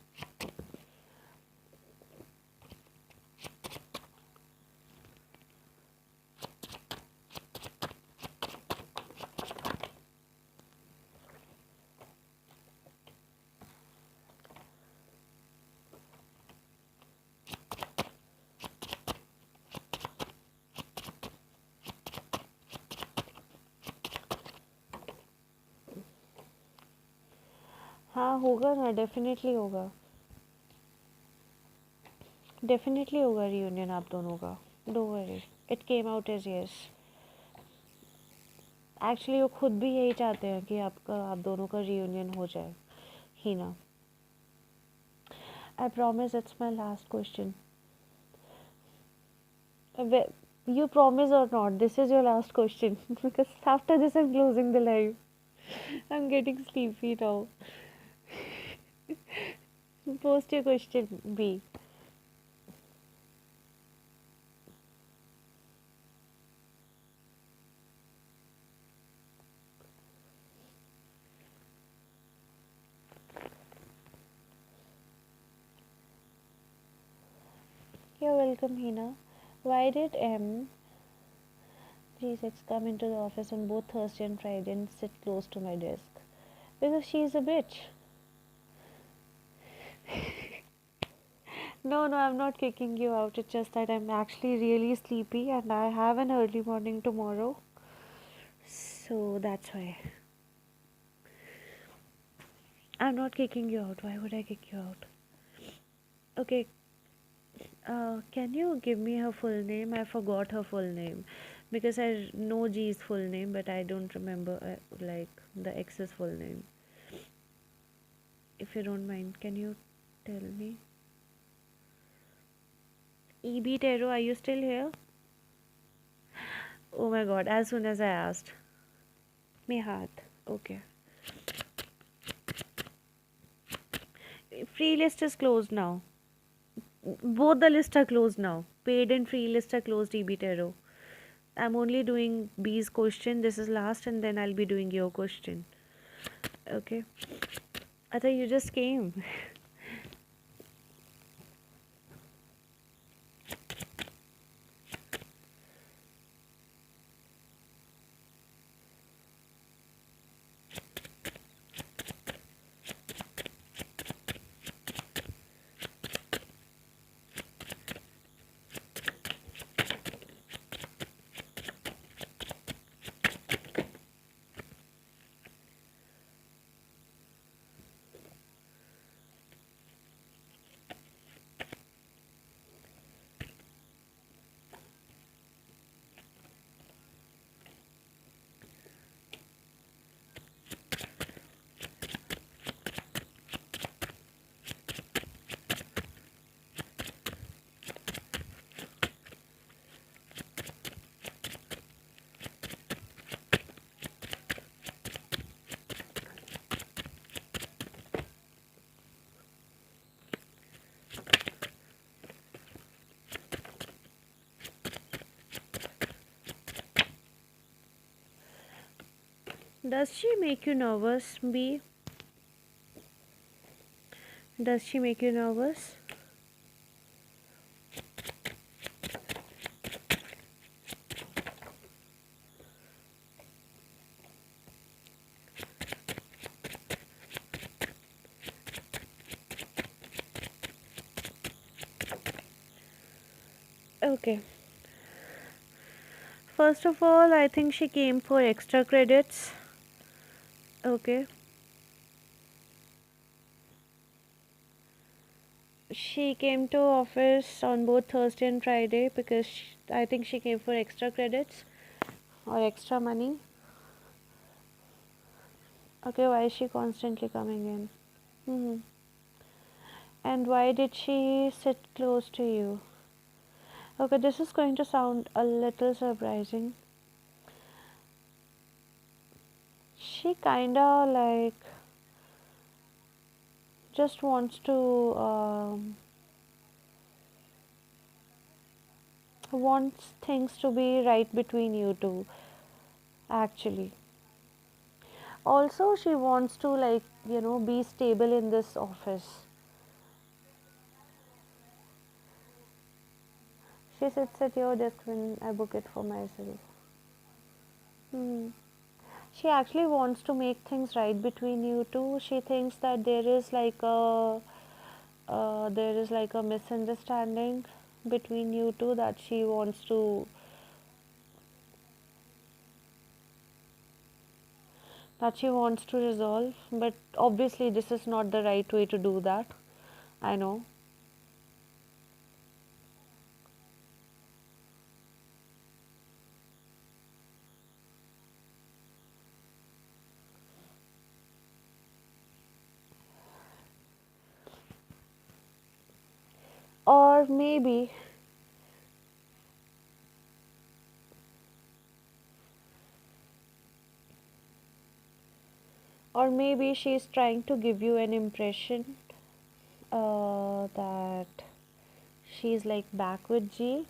हाँ होगा ना, definitely होगा. Definitely होगा reunion आप दोनों का. Don't worry. It came out as yes. Actually वो खुद भी यही चाहते हैं कि आप दोनों का रियूनियन हो जाए. ही ना. I promise it's my last question. You promise or not? This is your last question because after this I'm closing the live. I'm getting sleepy now. Post your question, B. You're welcome, Hina. Why did G6 come into the office on both Thursday and Friday and sit close to my desk? Because she's a bitch. No, no, I'm not kicking you out. It's just that I'm actually really sleepy and I have an early morning tomorrow. So that's why. I'm not kicking you out. Why would I kick you out? Okay, can you give me her full name? I forgot her full name because I know G's full name, but I don't remember like the ex's full name. If you don't mind, can you tell me? EB Tero, are you still here? Oh my god, as soon as I asked. Mehat, okay. Free list is closed now. Both the lists are closed now. Paid and free list are closed, EB Tero. I'm only doing B's question. This is last, and then I'll be doing your question. Okay. I thought you just came. Does she make you nervous, B? Does she make you nervous? Okay. First of all, I think she came for extra credits. Okay. She came to office on both Thursday and Friday because I think she came for extra credits or extra money. Okay, why is she constantly coming in? Hmm. And why did she sit close to you? Okay, this is going to sound a little surprising. She kinda like just wants to wants things to be right between you two, actually. Also, she wants to, like, be stable in this office. She sits at your desk when I book it for myself. Hmm. She actually wants to make things right between you two. She thinks that there is like a misunderstanding between you two that she wants to resolve. But obviously, this is not the right way to do that. I know. Or maybe, or maybe she's trying to give you an impression that she's like back with G.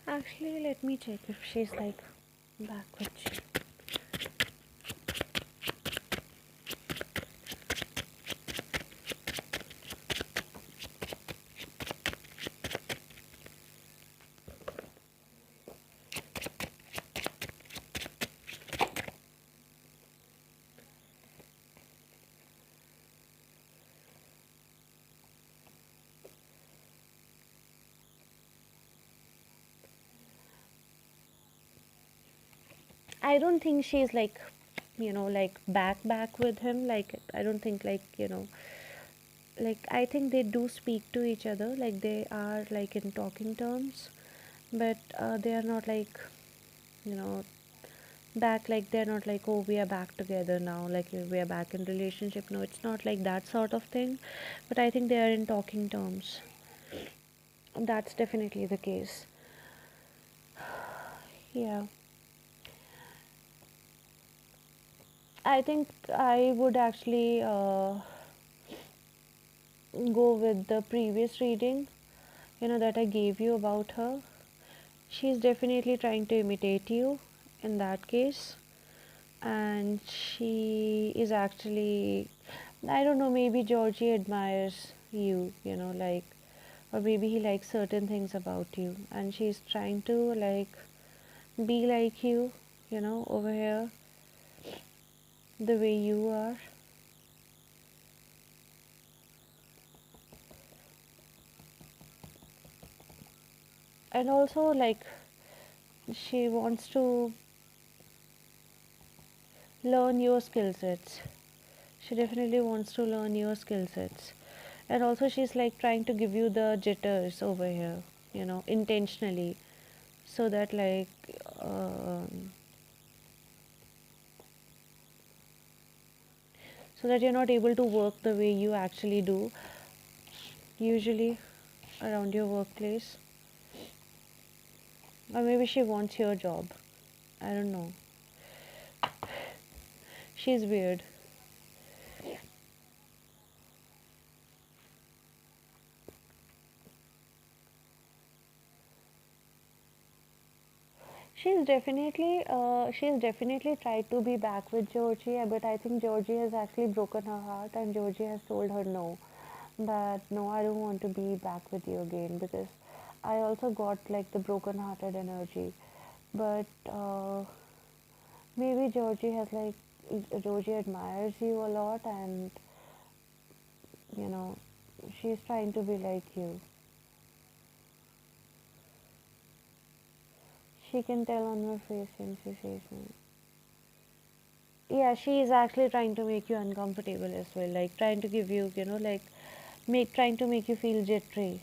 Actually, let me check if she's like back with G. I don't think she's like, like back with him. Like, I don't think, like, like, I think they do speak to each other. Like, they are like in talking terms, but they are not like, you know, back, like, they're not like, oh, we are back together now, like we are back in relationship. No, it's not like that sort of thing. But I think they are in talking terms. That's definitely the case. Yeah. I think I would actually go with the previous reading, that I gave you about her. She's definitely trying to imitate you in that case. And she is actually, I don't know, maybe Georgie admires you, like, or maybe he likes certain things about you. And she's trying to, like, be like you, over here, the way you are. And also, like, she wants to learn your skill sets. She definitely wants to learn your skill sets. And also, she's like trying to give you the jitters over here, intentionally, so that, like, um, so that you're not able to work the way you actually do, usually around your workplace. Or maybe she wants your job. I don't know. She's weird. She's definitely tried to be back with Georgie, but I think Georgie has actually broken her heart, and Georgie has told her no, that no, I don't want to be back with you again, because I also got like the broken hearted energy. But maybe Georgie admires you a lot, and you know she's trying to be like you. She can tell on your face when she says no. Yeah, she is actually trying to make you uncomfortable as well, like trying to give you, like, trying to make you feel jittery.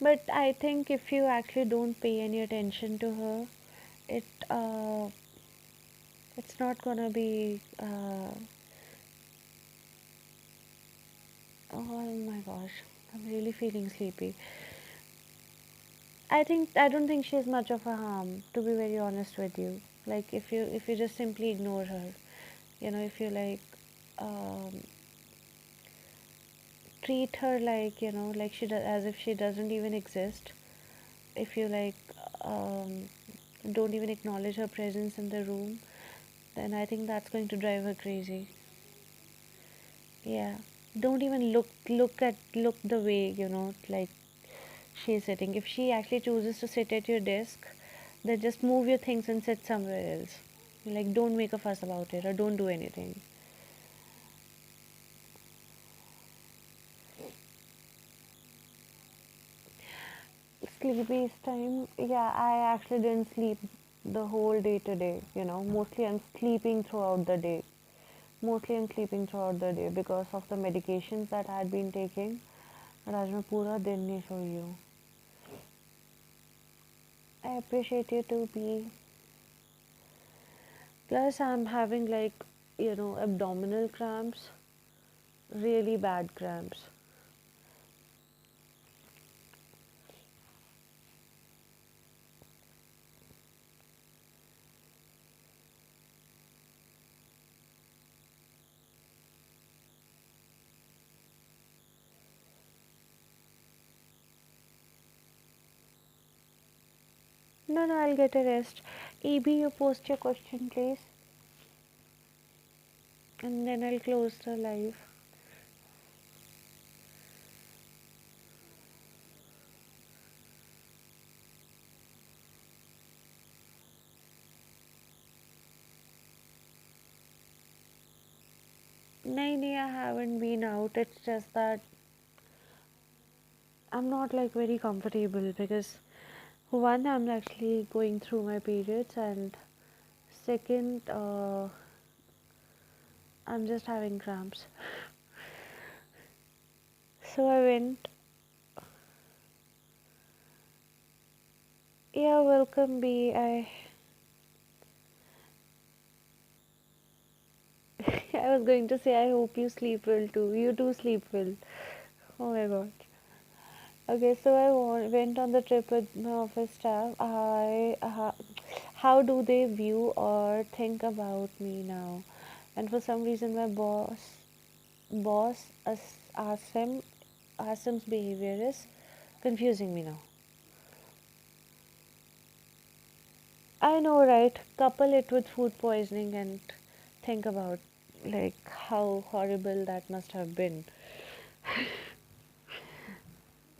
But I think if you actually don't pay any attention to her, it it's not gonna be. Oh my gosh, I'm really feeling sleepy. I don't think she's much of a harm, to be very honest with you. Like if you just simply ignore her, if you like um, treat her like like she does, as if she doesn't even exist. If you like um, don't even acknowledge her presence in the room, then I think that's going to drive her crazy. Yeah, don't even look the way like she's sitting. If she actually chooses to sit at your desk, then just move your things and sit somewhere else. Like, don't make a fuss about it or don't do anything. Sleepy time. Yeah, I actually didn't sleep the whole day today. Mostly I'm sleeping throughout the day. Mostly I'm sleeping throughout the day because of the medications that I had been taking. और आज मैं पूरा दिन नहीं सोई हूँ. I appreciate you too, B. Plus, I'm having like, abdominal cramps, really bad cramps. No, no, I'll get a rest. EB, you post your question, please, and then I'll close the live. No, I haven't been out. It's just that I'm not like very comfortable because one, I'm actually going through my periods, and second, I'm just having cramps. So I went. Yeah, welcome, B. I was going to say I hope you sleep well too. You too sleep well. Oh my god. Okay, so went on the trip with my office staff. How do they view or think about me now? And for some reason, my boss asked him, Asim's behavior is confusing me now. I know, right? Couple it with food poisoning and think about like how horrible that must have been.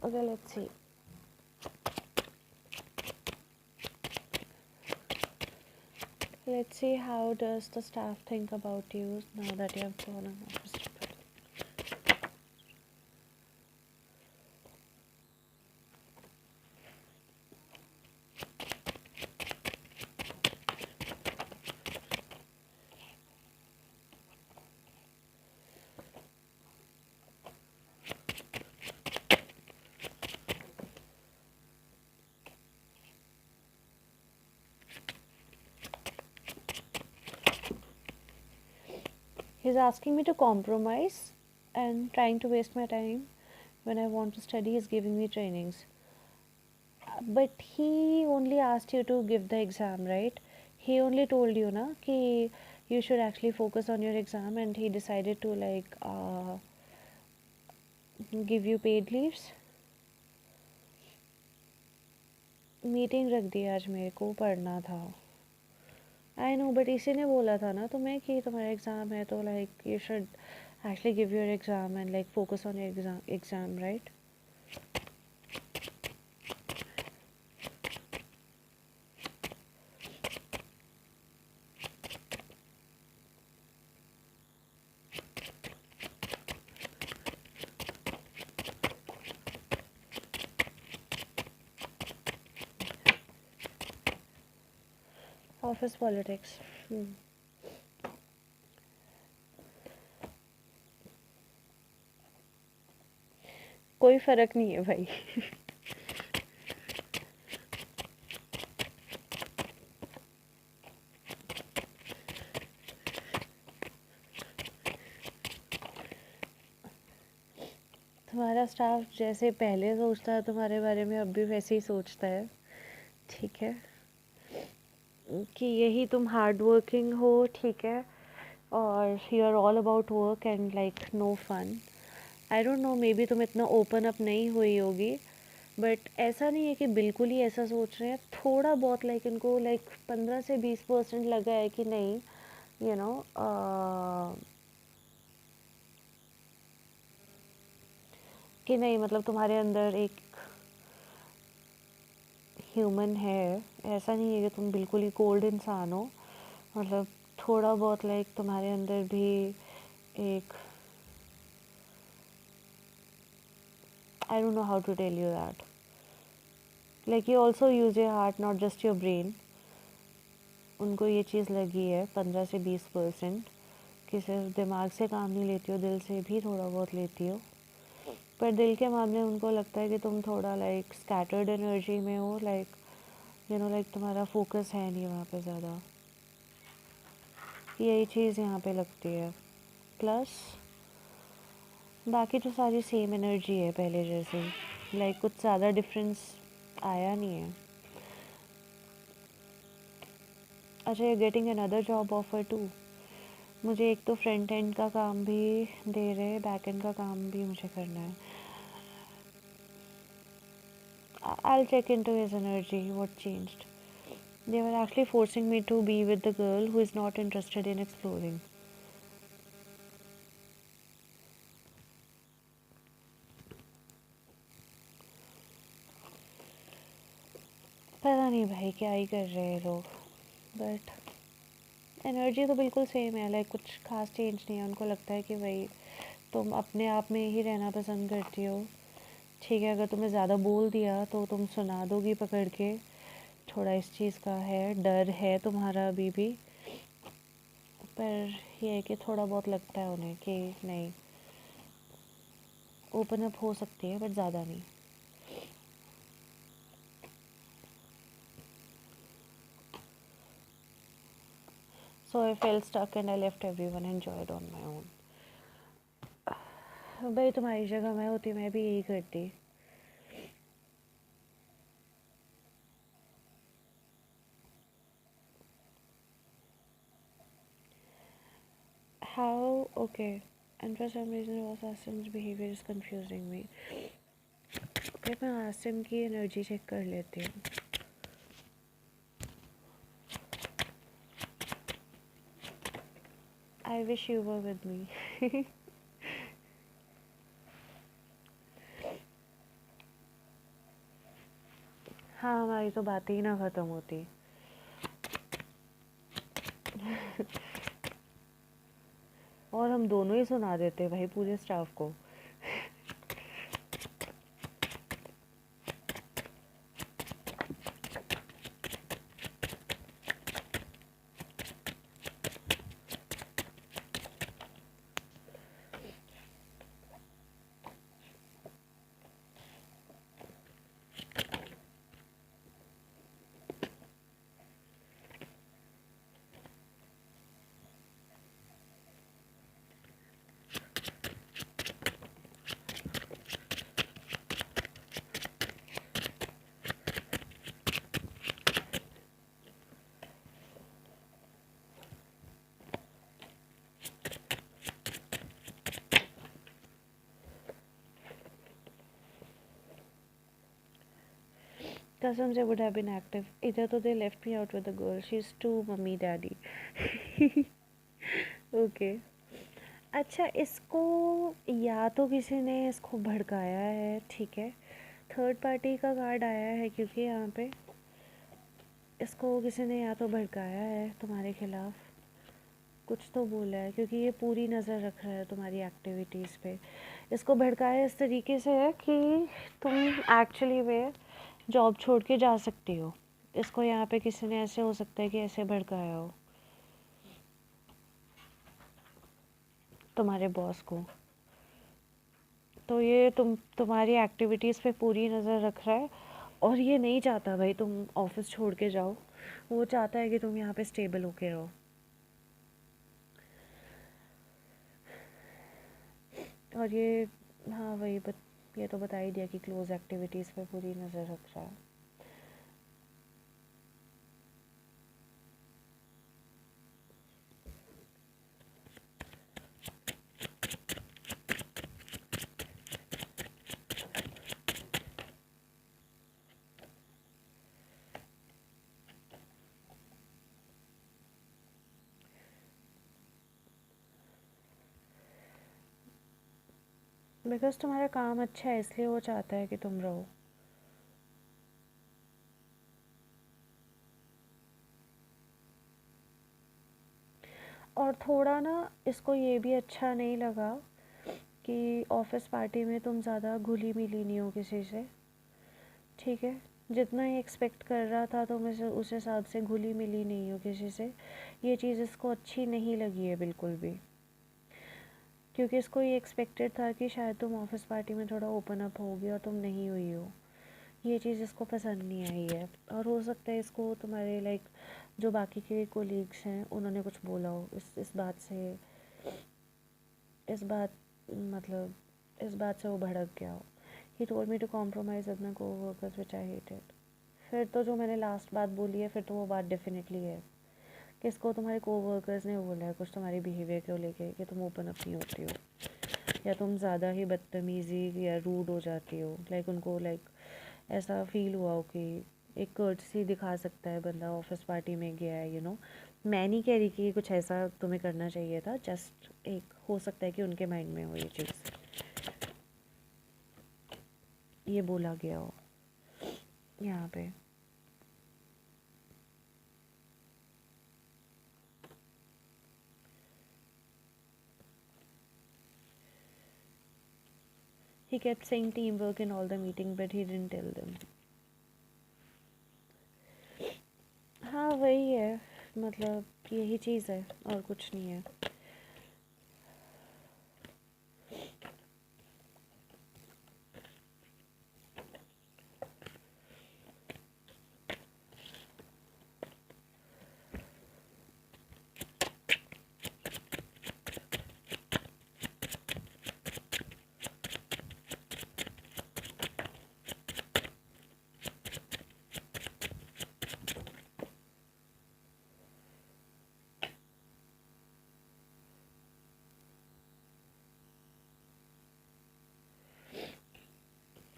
Okay, let's see. Let's see how does the staff think about you now that you have gone on office trip. He's asking me to compromise and trying to waste my time when I want to study. He's giving me trainings. But he only asked you to give the exam, right? He only told you, na, कि you should actually focus on your exam, and he decided to like give you paid leaves. Meeting रख दी आज मेरे को पढ़ना था. I know but इसी ने बोला था ना तुम्हें कि तुम्हारा एग्ज़ाम है तो like you should actually give your exam and like focus on your exam right. Office politics. कोई फ़र्क नहीं है भाई. तुम्हारा स्टाफ जैसे पहले सोचता है तुम्हारे बारे में अब भी वैसे ही सोचता है, ठीक है, कि यही तुम हार्ड वर्किंग हो, ठीक है, और you are all about work and like no fun. I don't know, maybe तुम इतना ओपन अप नहीं हुई होगी, बट ऐसा नहीं है कि बिल्कुल ही ऐसा सोच रहे हैं। थोड़ा बहुत लाइक इनको लाइक 15 से 20% लगा है कि नहीं, यू नो, कि नहीं, मतलब तुम्हारे अंदर एक ह्यूमन है। ऐसा नहीं है कि तुम बिल्कुल ही कोल्ड इंसान हो, मतलब थोड़ा बहुत लाइक तुम्हारे अंदर भी एक, I don't know how to tell you that, like you also use your heart not just your brain. उनको ये चीज़ लगी है 15 से 20% कि सिर्फ दिमाग से काम नहीं लेती हो, दिल से भी थोड़ा बहुत लेती हो। पर दिल के मामले उनको लगता है कि तुम थोड़ा लाइक स्कैटर्ड एनर्जी में हो, लाइक यू नो, लाइक तुम्हारा फोकस है नहीं वहाँ पे ज़्यादा। यही चीज़ यहाँ पे लगती है। प्लस बाकी तो सारी सेम एनर्जी है पहले जैसे, लाइक कुछ ज़्यादा डिफरेंस आया नहीं है। अच्छा, you getting another job offer too. मुझे एक तो फ्रंट एंड का काम भी दे रहे, बैक एंड का काम भी मुझे करना है। I'll check into his energy, what changed. They were actually forcing me to be with the girl who is not interested in exploring. पता नहीं भाई क्या ही कर रहे हैं लोग, बट एनर्जी तो बिल्कुल सेम है, लाइक कुछ खास चेंज नहीं है। उनको लगता है कि भाई तुम अपने आप में ही रहना पसंद करती हो, ठीक है, अगर तुम्हें ज़्यादा बोल दिया तो तुम सुना दोगी पकड़ के। थोड़ा इस चीज़ का है, डर है तुम्हारा अभी भी, पर यह है कि थोड़ा बहुत लगता है उन्हें कि नहीं, ओपन अप हो सकती है बट ज़्यादा नहीं। So I felt stuck and I left everyone, enjoyed on my own. भाई तुम्हारी जगह मैं होती मैं भी यही करती। How? Okay. And for some reason was Asim's behavior is confusing me. Okay, मैं आसिम की एनर्जी चेक कर लेती हूँ। I wish you were with me. हाँ, हमारी तो बातें ही ना ख़त्म होती। और हम दोनों ही सुना देते भाई पूरे स्टाफ को। Kasam se would have been active. Either तो they left me out with the girl. She's too mummy daddy. Okay. अच्छा, इसको या तो किसी ने इसको भड़काया है, ठीक है, थर्ड पार्टी का कार्ड आया है क्योंकि यहाँ पे इसको किसी ने या तो भड़काया है तुम्हारे खिलाफ, कुछ तो बोला है, क्योंकि ये पूरी नज़र रख रहा है तुम्हारी एक्टिविटीज़ पे। इसको भड़काया इस तरीके से है कि तुम एक्चुअली में जॉब छोड़ के जा सकती हो। इसको यहाँ पे किसी ने ऐसे, हो सकता है कि ऐसे भड़काया हो तुम्हारे बॉस को। तो ये तुम्हारी एक्टिविटीज़ पे पूरी नज़र रख रहा है, और ये नहीं चाहता भाई तुम ऑफिस छोड़ के जाओ। वो चाहता है कि तुम यहाँ पे स्टेबल होके रहो। और ये, हाँ वही, बट ये तो बता ही दिया कि क्लोज एक्टिविटीज़ पे पूरी नज़र रख रहा है। बिकॉज तुम्हारा काम अच्छा है इसलिए वो चाहता है कि तुम रहो। और थोड़ा ना इसको ये भी अच्छा नहीं लगा कि ऑफिस पार्टी में तुम ज़्यादा घुली मिली नहीं हो किसी से, ठीक है। जितना ही एक्सपेक्ट कर रहा था तुम उस हिसाब से घुली मिली नहीं हो किसी से। ये चीज़ इसको अच्छी नहीं लगी है बिल्कुल भी, क्योंकि इसको ये एक्सपेक्टेड था कि शायद तुम ऑफिस पार्टी में थोड़ा ओपन अप होगी और तुम नहीं हुई हो। ये चीज़ इसको पसंद नहीं आई है। और हो सकता है इसको तुम्हारे लाइक जो बाकी के कोलीग्स हैं उन्होंने कुछ बोला हो इस बात से, इस बात मतलब इस बात से वो भड़क गया हो। He told me to compromise with my coworkers which I hated. फिर तो जो मैंने लास्ट बात बोली है फिर तो वो बात डेफिनेटली है। किसको? तुम्हारे कोवर्कर्स ने बोला है कुछ तुम्हारी बिहेवियर को लेके कि तुम ओपन अप नहीं होती हो, या तुम ज़्यादा ही बदतमीज़ी या रूड हो जाती हो। लाइक उनको लाइक ऐसा फील हुआ हो कि एक कर्टसी दिखा सकता है बंदा, ऑफिस पार्टी में गया है, मैं नहीं कह रही कि कुछ ऐसा तुम्हें करना चाहिए था, जस्ट एक हो सकता है कि उनके माइंड में हो ये चीज़, ये बोला गया हो यहाँ पे। He kept saying teamwork in all the meeting but he didn't tell them. हाँ वही है, मतलब यही चीज़ है और कुछ नहीं है।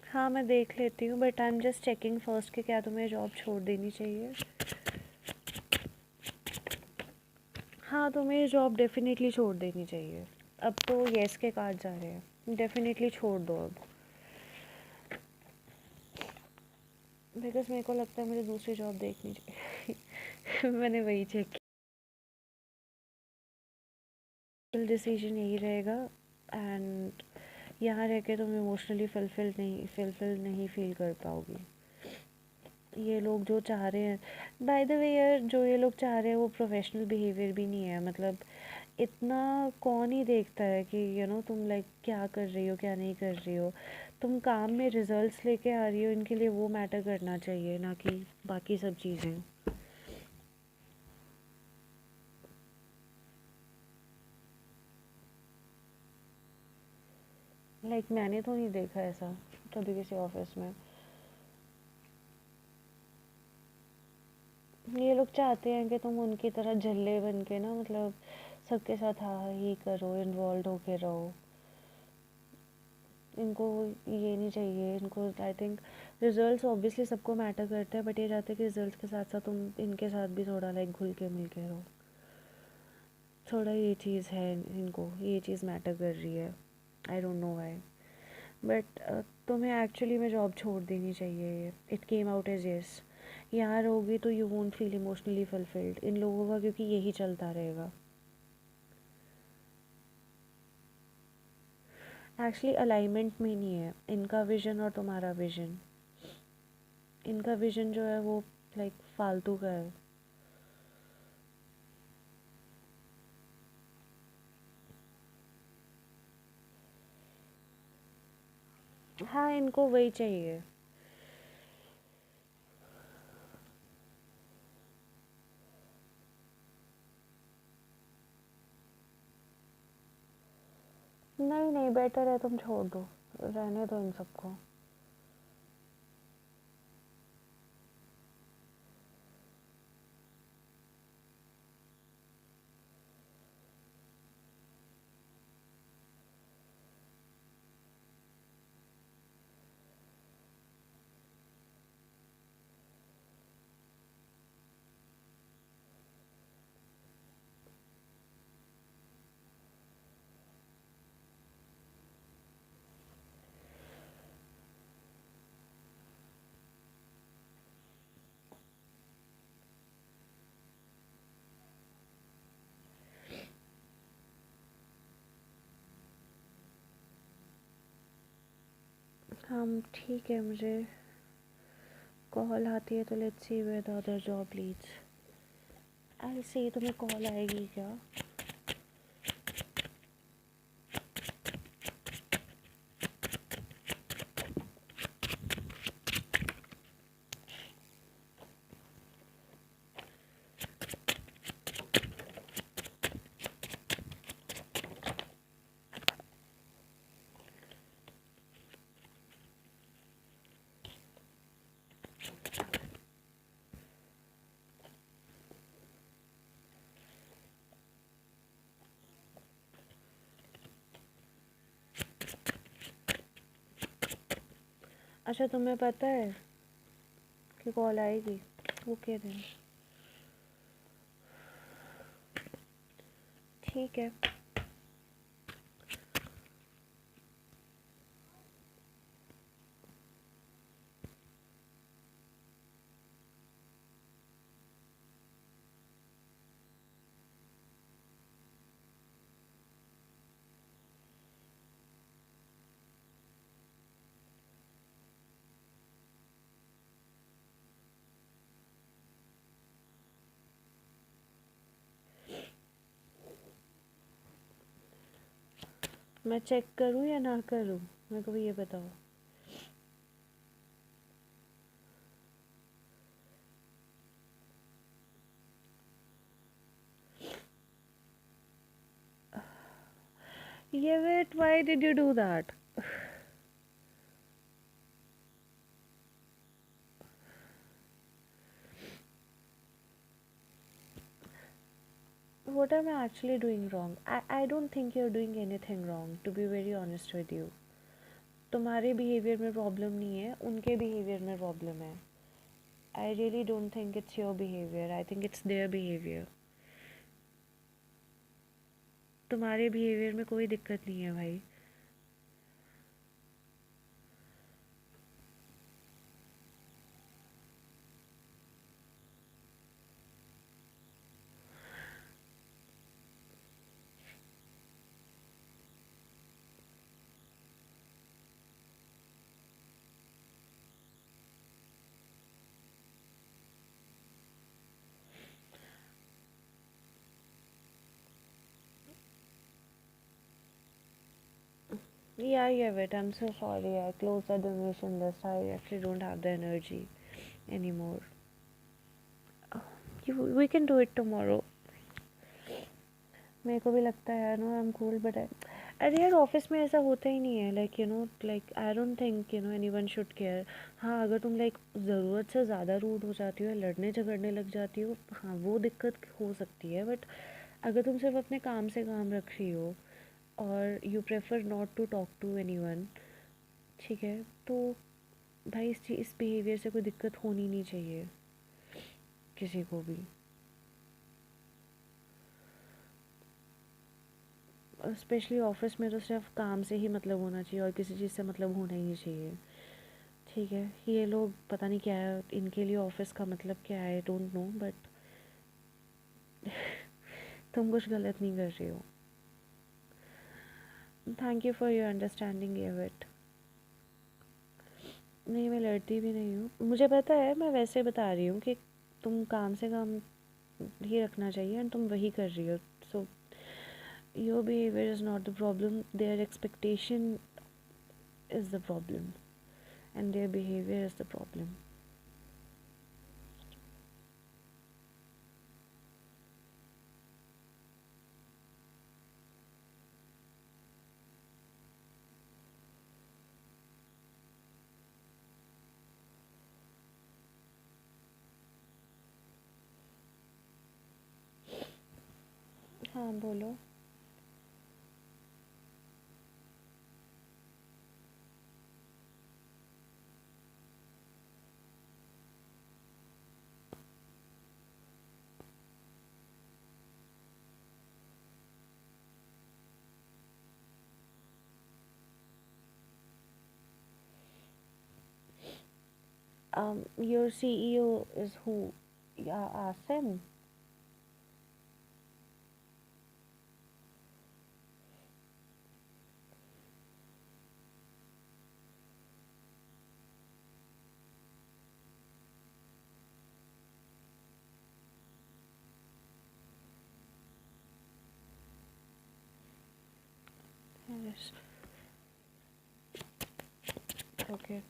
हाँ मैं देख लेती हूँ, but I am just checking first कि क्या तुम्हें जॉब छोड़ देनी चाहिए। हाँ तुम्हें जॉब डेफिनेटली छोड़ देनी चाहिए। अब तो येस के कार्ड जा रहे हैं, डेफिनेटली छोड़ दो अब। बिकॉज मेरे को लगता है मुझे दूसरी जॉब देखनी चाहिए। मैंने वही चेक किया, डिसीजन यही रहेगा। एंड यहाँ रह के तुम इमोशनली फुलफिल नहीं फील कर पाओगी। ये लोग जो चाह रहे हैं, बाय द वे यार, जो ये लोग चाह रहे हैं वो प्रोफेशनल बिहेवियर भी नहीं है। मतलब इतना कौन ही देखता है कि तुम लाइक क्या कर रही हो क्या नहीं कर रही हो। तुम काम में रिजल्ट्स लेके आ रही हो, इनके लिए वो मैटर करना चाहिए, ना कि बाकी सब चीज़ें। लाइक मैंने तो नहीं देखा ऐसा कभी किसी ऑफिस में। ये लोग चाहते हैं कि तुम उनकी तरह झल्ले बन के ना, मतलब सबके साथ हाँ ही करो, इन्वॉल्व होके रहो। इनको ये नहीं चाहिए। इनको आई थिंक रिजल्ट्स ऑब्वियसली सबको मैटर करते हैं, बट ये चाहते हैं कि रिजल्ट्स के साथ साथ तुम इनके साथ भी थोड़ा लाइक घुल के मिल के रहो। थोड़ा ये चीज़ है, इनको ये चीज़ मैटर कर रही है। I don't know why, but तुम्हें एक्चुअली में जॉब छोड़ देनी चाहिए। It came out as yes. यहाँ रहोगी तो you won't feel emotionally fulfilled इन लोगों का, क्योंकि यही चलता रहेगा। एक्चुअली अलाइनमेंट में नहीं है इनका विज़न और तुम्हारा विज़न। इनका विज़न जो है वो लाइक फालतू का है। हाँ इनको वही चाहिए। नहीं नहीं, बेटर है तुम छोड़ दो। रहने दो इन सबको। हम ठीक है, मुझे कॉल आती है तो let's see where the other job leads. I see तुम्हें कॉल आएगी क्या? अच्छा तुम्हें पता है कि कॉल आएगी? ओके देन, ठीक है। मैं चेक करूँ या ना करूँ, मेरे को भी ये बताओ। ये wait, why did you do that? What am I actually doing wrong? I don't think you're doing anything wrong, to be very honest with you. तुम्हारे बिहेवियर में प्रॉब्लम नहीं है, उनके बिहेवियर में प्रॉब्लम है। I really don't think it's your behaviour, I think it's their behaviour. तुम्हारे behaviour में कोई दिक्कत नहीं है भाई। Yeah, I get it. I'm so sorry. I closed the donation list. I actually don't have the energy anymore. We can do it tomorrow. मेरे को भी लगता है, no I am cool, but अरे यार ऑफिस में ऐसा होता ही नहीं है। Like like I don't think anyone should care. हाँ, अगर तुम लाइक ज़रूरत से ज़्यादा रूड हो जाती हो या लड़ने झगड़ने लग जाती हो, हाँ वो दिक्कत हो सकती है। बट अगर तुम सिर्फ अपने काम से काम रख रही हो और you prefer not to talk to anyone, ठीक है, तो भाई इस बिहेवियर से कोई दिक्कत होनी नहीं चाहिए किसी को भी। स्पेशली ऑफिस में तो सिर्फ काम से ही मतलब होना चाहिए और किसी चीज़ से मतलब होना ही नहीं चाहिए, ठीक है। ये लोग पता नहीं क्या है, इनके लिए ऑफिस का मतलब क्या है, आई डोंट नो, बट तुम कुछ गलत नहीं कर रही हो। Thank you for your understanding एविट। नहीं, मैं लड़ती भी नहीं हूँ, मुझे पता है। मैं वैसे बता रही हूँ कि तुम काम से काम ही रखना चाहिए एंड तुम वही कर रही हो। So your behaviour is not the problem, their expectation is the problem and their behavior is the problem. हाँ बोलो। Your CEO is who? Yeah, ask him. Yes. Okay.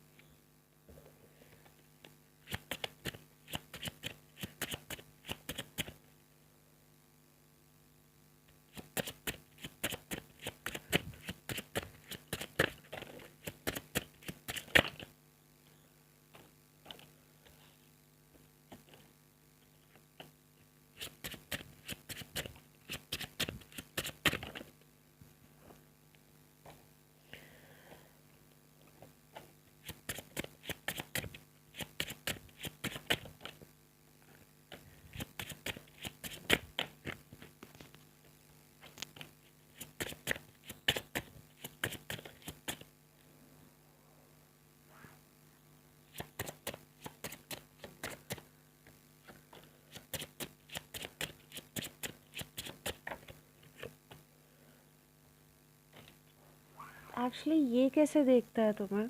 Actually ये कैसे देखता है तुम्हें?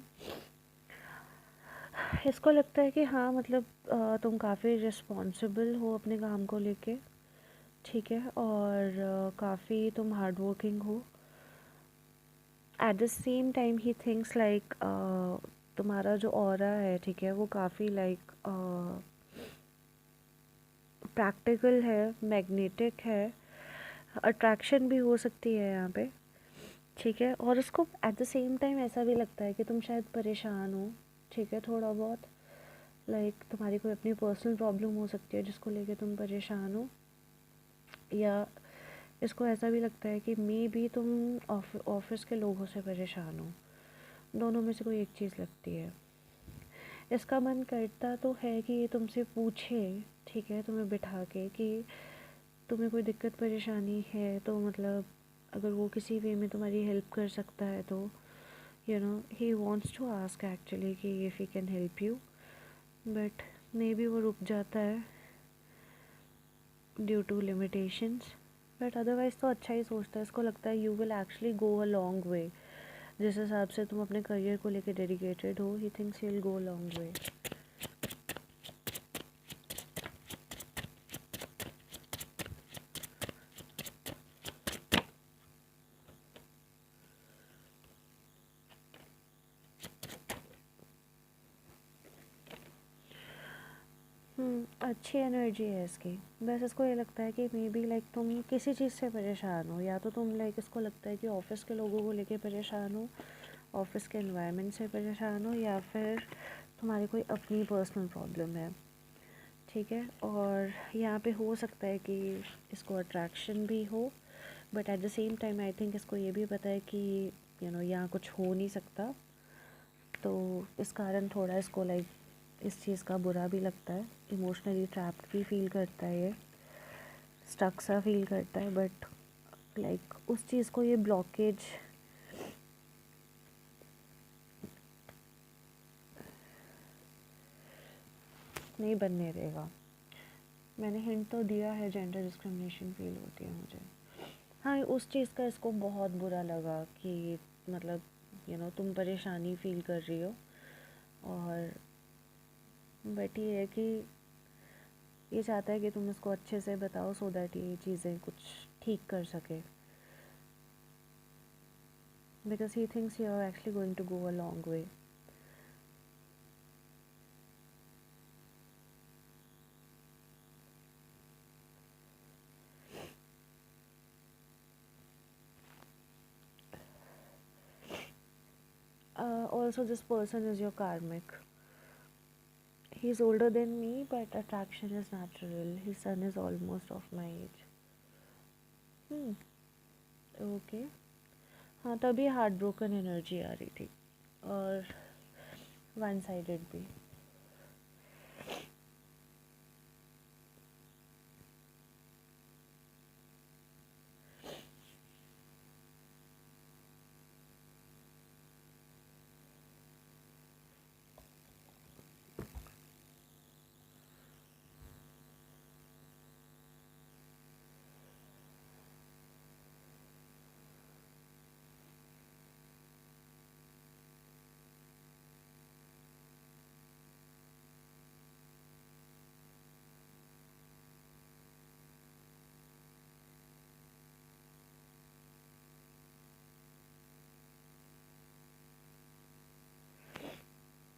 इसको लगता है कि हाँ मतलब तुम काफ़ी रिस्पॉन्सिबल हो अपने काम को लेके, ठीक है, और काफ़ी तुम हार्ड वर्किंग हो। At the same time he thinks like तुम्हारा जो ऑरा है, ठीक है, वो काफ़ी लाइक प्रैक्टिकल है, मैग्नेटिक है, अट्रैक्शन भी हो सकती है यहाँ पे, ठीक है। और उसको एट द सेम टाइम ऐसा भी लगता है कि तुम शायद परेशान हो, ठीक है, थोड़ा बहुत, लाइक तुम्हारी कोई अपनी पर्सनल प्रॉब्लम हो सकती है जिसको लेके तुम परेशान हो, या इसको ऐसा भी लगता है कि मे बी तुम ऑफिस के लोगों से परेशान हो। दोनों में से कोई एक चीज़ लगती है। इसका मन करता तो है कि ये तुमसे पूछे, ठीक है, तुम्हें बिठा के कि तुम्हें कोई दिक्कत परेशानी है तो मतलब अगर वो किसी वे में तुम्हारी हेल्प कर सकता है तो you know he wants to ask actually कि if he can help you, but maybe वो रुक जाता है due to limitations. But otherwise तो अच्छा ही सोचता है। इसको लगता है you will actually go a long way. जिस हिसाब से तुम अपने करियर को लेके डेडिकेटेड हो, ही thinks you will go a long वे। अच्छी एनर्जी है इसकी। बस इसको ये लगता है कि मे बी लाइक तुम किसी चीज़ से परेशान हो, या तो तुम लाइक इसको लगता है कि ऑफिस के लोगों को लेके परेशान हो, ऑफिस के एनवायरनमेंट से परेशान हो, या फिर तुम्हारी कोई अपनी पर्सनल प्रॉब्लम है, ठीक है। और यहाँ पे हो सकता है कि इसको अट्रैक्शन भी हो, but at the same time I think इसको ये भी पता है कि यहाँ कुछ हो नहीं सकता, तो इस कारण थोड़ा इसको लाइक इस चीज़ का बुरा भी लगता है, इमोशनली ट्रैप्ड भी फील करता है, ये स्टक सा फील करता है। बट लाइक उस चीज़ को ये ब्लॉकेज नहीं बनने देगा। मैंने हिंट तो दिया है, जेंडर डिस्क्रिमिनेशन फील होती है मुझे। हाँ, उस चीज़ का इसको बहुत बुरा लगा कि मतलब तुम परेशानी फील कर रही हो, और बट ये है कि ये चाहता है कि तुम इसको अच्छे से बताओ सो दैट ये चीज़ें कुछ ठीक कर सके, because he thinks you are actually going to go a long way. Also this person is your karmic. He's older than me, but attraction is natural. His son is almost of my age. Hmm. Okay. हाँ, तभी heart broken energy आ रही थी, और one sided भी।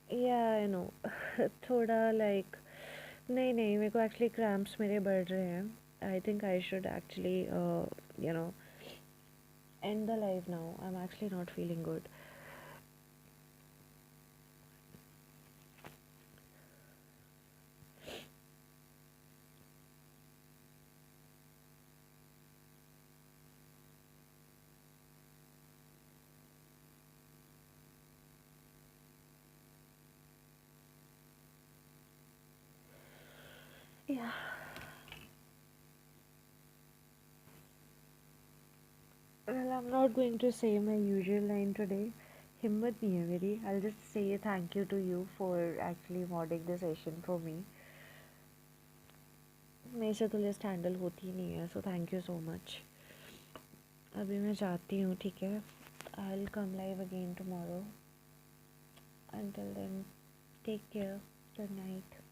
या I know. थोड़ा like, नहीं नहीं, मेरे को एक्चुअली क्रैम्प्स मेरे बढ़ रहे हैं। I think I should actually you know end the live now. I'm actually not feeling good. Yeah. Well, I'm not going to say my usual line today. हिम्मत नहीं है मेरी. I'll just say thank you to you for actually modding the session for me. मेरे से तो list handle होती ही नहीं है, so thank you so much. अभी मैं जाती हूँ, ठीक है? I'll come live again tomorrow. Until then, take care. Good night.